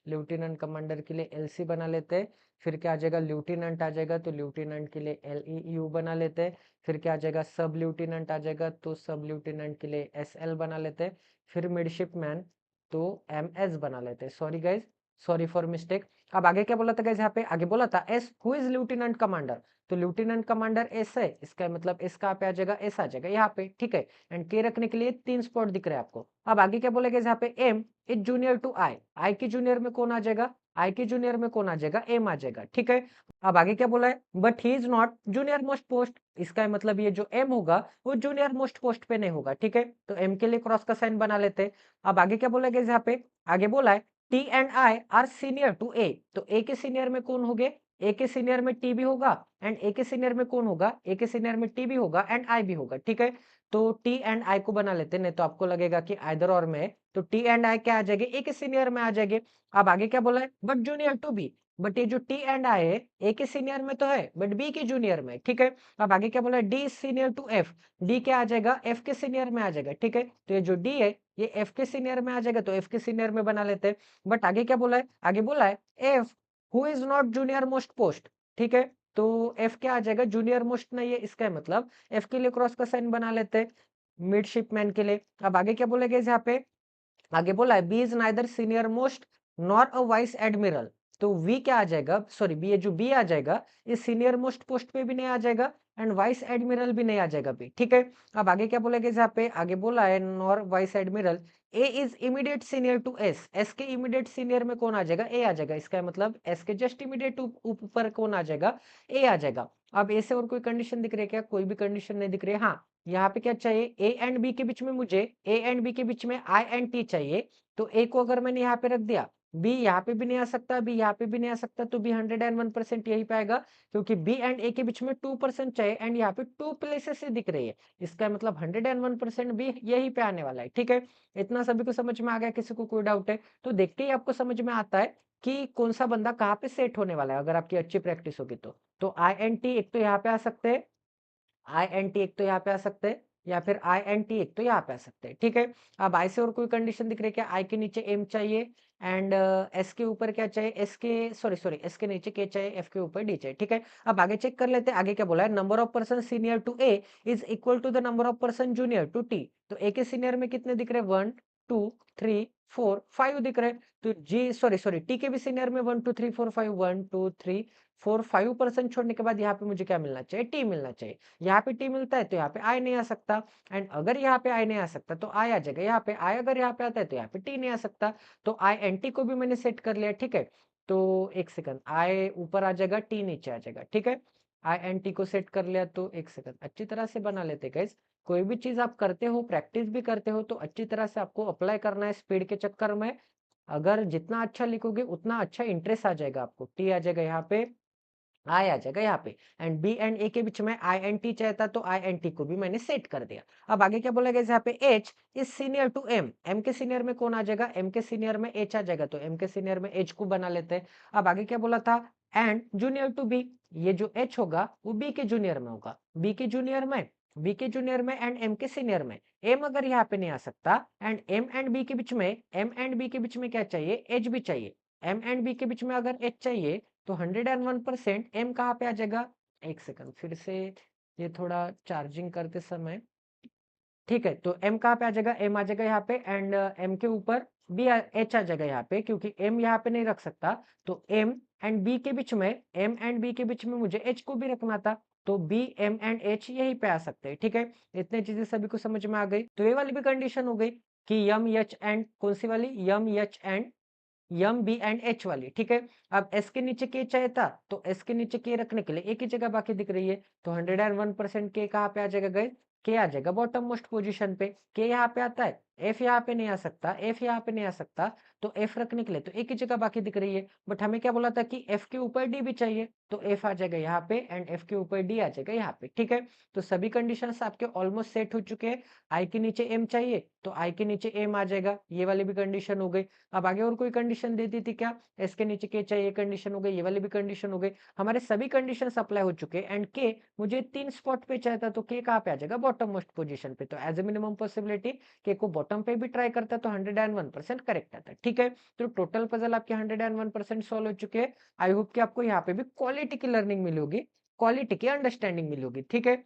लेफ्टिनेंट कमांडर के लिए एलसी बना लेते हैं। फिर क्या आ जाएगा, लेफ्टिनेंट आ जाएगा, तो लेफ्टिनेंट के लिए एल ई यू बना लेते हैं। फिर क्या आ जाएगा, सब लेफ्टिनेंट आ जाएगा, तो सब लेफ्टिनेंट के लिए एस एल बना लेते हैं। फिर मिडशिपमैन, तो एम एस बना लेते हैं। Sorry guys, sorry for mistake. अब आगे क्या बोला था गाइस, यहाँ पे आगे बोला था S who is lieutenant commander, तो लेफ्टिनेंट कमांडर एस है, इसका मतलब एस कहाँ पे आ जाएगा, एस आ जाएगा यहाँ पे, ठीक है। एंड के रखने के लिए 3 स्पॉट दिख रहे हैं आपको। अब आगे क्या बोलेगा यहाँ पे, एम इज जूनियर टू आई, आई के जूनियर में कौन आ जाएगा, आई के जूनियर में कौन आ जाएगा, एम आ जाएगा, ठीक है। अब आगे क्या बोला है, but he is not junior most post, इसका मतलब ये जो एम होगा वो जूनियर मोस्ट पोस्ट पे नहीं होगा, ठीक है। तो एम के लिए क्रॉस का साइन बना लेते हैं। अब आगे क्या बोलेगा यहाँ पे, आगे बोला है T and I are senior to A, तो ए के सीनियर में कौन हो गए, ए के सीनियर में टी भी होगा एंड ए के सीनियर में कौन होगा, ए के सीनियर में टी भी होगा एंड आई भी होगा, ठीक है। तो टी एंड आई को बना लेते हैं, नहीं तो आपको लगेगा कि आइदर और में है, तो टी एंड आई क्या आ जाएगी, ए के सीनियर में आ जाएंगे। अब आगे क्या बोला है, but junior to B, but ये जो टी एंड आई है ए के सीनियर में तो है बट बी के जूनियर में, ठीक है। अब आगे क्या बोला है, D is senior to F, D क्या आ जाएगा, एफ के सीनियर में आ जाएगा, ठीक है। तो ये जो डी है ये एफ के सीनियर में आ जाएगा, तो एफ के सीनियर में बना लेते हैं। बट आगे क्या बोला है, आगे बोला है F who is not junior most post, ठीक है। तो एफ क्या आ जाएगा, जूनियर मोस्ट नहीं है, इसका मतलब एफ के लिए क्रॉस का साइन बना लेते हैं मिडशिपमैन के लिए। अब आगे क्या बोलेगा यहाँ पे, आगे बोला है B is neither senior most nor a vice admiral, तो वी क्या आ जाएगा, सॉरी बी, ये जो बी आ जाएगा इस सीनियर मोस्ट पोस्ट पे भी नहीं आ जाएगा एंड वाइस एडमिरल भी नहीं आ जाएगा बी, ठीक है। अब आगे क्या बोलेगा यहाँ पे, आगे बोला है nor vice admiral, A is immediate senior to S, S के इमीडिएट सीनियर में कौन आ जाएगा, ए आ जाएगा, इसका मतलब एस के जस्ट इमीडिएट ऊपर कौन आ जाएगा, ए आ जाएगा। अब ए से और कोई कंडीशन दिख रही है क्या, कोई भी कंडीशन नहीं दिख रही है। हाँ, यहाँ पे क्या चाहिए, ए एंड बी के बीच में मुझे, ए एंड बी के बीच में आई एंड टी चाहिए। तो ए को अगर मैंने यहाँ पे रख दिया, बी यहाँ पे भी नहीं आ सकता, बी यहाँ पे भी नहीं आ सकता, तो बी 101% यही पे आएगा, क्योंकि बी एंड ए के बीच में 2% चाहिए एंड यहाँ पे 2 प्लेसेस से दिख रही है, इसका मतलब 101% बी यही पे आने वाला है, ठीक है। इतना सभी को समझ में आ गया, किसी को कोई डाउट है तो देखते ही आपको समझ में आता है कि कौन सा बंदा कहाँ पे सेट होने वाला है, अगर आपकी अच्छी प्रैक्टिस होगी तो आई एन टी एक तो यहाँ पे आ सकते हैं, आई एन टी एक तो यहाँ पे आ सकते हैं, या फिर आई एन टी एक तो यहाँ पे आ सकते हैं, ठीक है। अब आई से और कोई कंडीशन दिख रही है क्या, आई के नीचे एम चाहिए एंड एस के ऊपर क्या चाहिए, एस के सॉरी एस के नीचे के चाहिए, एफ के ऊपर डी चाहिए, ठीक है। अब आगे चेक कर लेते हैं, आगे क्या बोला है, number of person senior to A is equal to the number of person junior to T, तो ए के सीनियर में कितने दिख रहे हैं, 1 2 3 4 5 दिख रहे हैं। तो जी सॉरी टी के भी सीनियर में 1 2 3 4 5 1 2 3 4 5% छोड़ने के बाद यहाँ पे मुझे क्या मिलना चाहिए, टी मिलना चाहिए। यहाँ पे टी मिलता है तो यहाँ पे आई नहीं आ सकता, एंड अगर यहाँ पे आई नहीं आ सकता तो आई आ जाएगा यहाँ पे, आई अगर यहाँ पे आता है तो यहाँ पे टी नहीं आ सकता। तो आई एन टी को भी मैंने सेट कर लिया, ठीक है। तो एक सेकंड, आई ऊपर आ जाएगा, टी नीचे आ जाएगा, ठीक है। आई एन टी को सेट कर लिया, तो एक सेकंड अच्छी तरह से बना लेते गाइस। कोई भी चीज आप करते हो, प्रैक्टिस भी करते हो, तो अच्छी तरह से आपको अप्लाई करना है स्पीड के चक्कर में। अगर जितना अच्छा लिखोगे उतना अच्छा इंटरेस्ट आ जाएगा आपको, टी आ जाएगा यहाँ पे, आई आ जाएगा यहाँ पे, एंड बी एंड ए के बीच में आई एन टी चाहता तो आई एन टी को भी मैंने सेट कर दिया। अब आगे क्या बोला गया यहाँ पे, H is senior to M, M के सीनियर में कौन आ जाएगा, एम के सीनियर में एच आ जाएगा, तो एम के सीनियर में एच को बना लेते हैं। अब आगे क्या बोला था, एंड जूनियर टू बी, ये जो एच होगा वो बी के जूनियर में होगा, बी के जूनियर में, बी के जूनियर में एंड एम के सीनियर में। एम अगर यहाँ पे नहीं आ सकता एंड एम एंड बी के बीच में, एम एंड बी के बीच में क्या चाहिए, एच भी चाहिए। एम एंड बी के बीच में अगर एच चाहिए तो 101% एम कहाँ पे आ जाएगा, एक सेकंड फिर से, ये थोड़ा चार्जिंग करते समय, ठीक है। तो एम कहाँ पे आ जाएगा, एम आ जाएगा यहाँ पे, एंड एम के ऊपर बी एच आ जाएगा यहाँ पे, क्योंकि एम यहाँ पे नहीं रख सकता। तो एम एंड बी के बीच में, एम एंड बी के बीच में मुझे एच को भी रखना था, तो बी एम एंड एच यहीं पे आ सकते हैं, ठीक है। इतने चीजें सभी को समझ में आ गई, तो ये वाली भी कंडीशन हो गई कि यम एच एंड, कौन सी वाली, M H and M B and H वाली, ठीक है। अब एस के नीचे के चाहिए था, तो एस के नीचे के रखने के लिए एक ही जगह बाकी दिख रही है, तो 101% के कहाँ पे आ जाएगा गए, के आ जाएगा बॉटम मोस्ट पोजीशन पे, के यहाँ पे आता है, एफ यहाँ पे नहीं आ सकता, एफ यहाँ पे नहीं आ सकता, तो एफ रखने के लिए तो एक ही जगह बाकी दिख रही है। बट हमें क्या बोला था कि एफ के ऊपर डी भी चाहिए, तो एफ आ जाएगा यहाँ पे एंड एफ के ऊपर डी आ जाएगा यहाँ पे, ठीक है। तो सभी कंडीशंस आपके ऑलमोस्ट सेट हो चुके हैं। आई के नीचे एम चाहिए तो आई के नीचे एम आ जाएगा, ये वाली भी कंडीशन हो गई। अब आगे और कोई कंडीशन दे दी थी क्या, एस के नीचे के चाहिए, कंडीशन हो गई, ये वाली भी कंडीशन हो गई। हमारे सभी कंडीशन अप्लाई हो चुके एंड के मुझे 3 स्पॉट पे चाहता, तो के कहाँ पे आ जाएगा, बॉटम मोस्ट पोजीशन पे। तो एज ए मिनिमम पॉसिबिलिटी के को बॉटम पे भी ट्राई करता तो 101% करेक्ट आता, ठीक है। तो टोटल पजल आपके 101% सॉल्व हो चुके हैं। आई होप कि आपको यहाँ पे भी क्वालिटी की लर्निंग मिली होगी, क्वालिटी की अंडरस्टैंडिंग मिली होगी, ठीक है।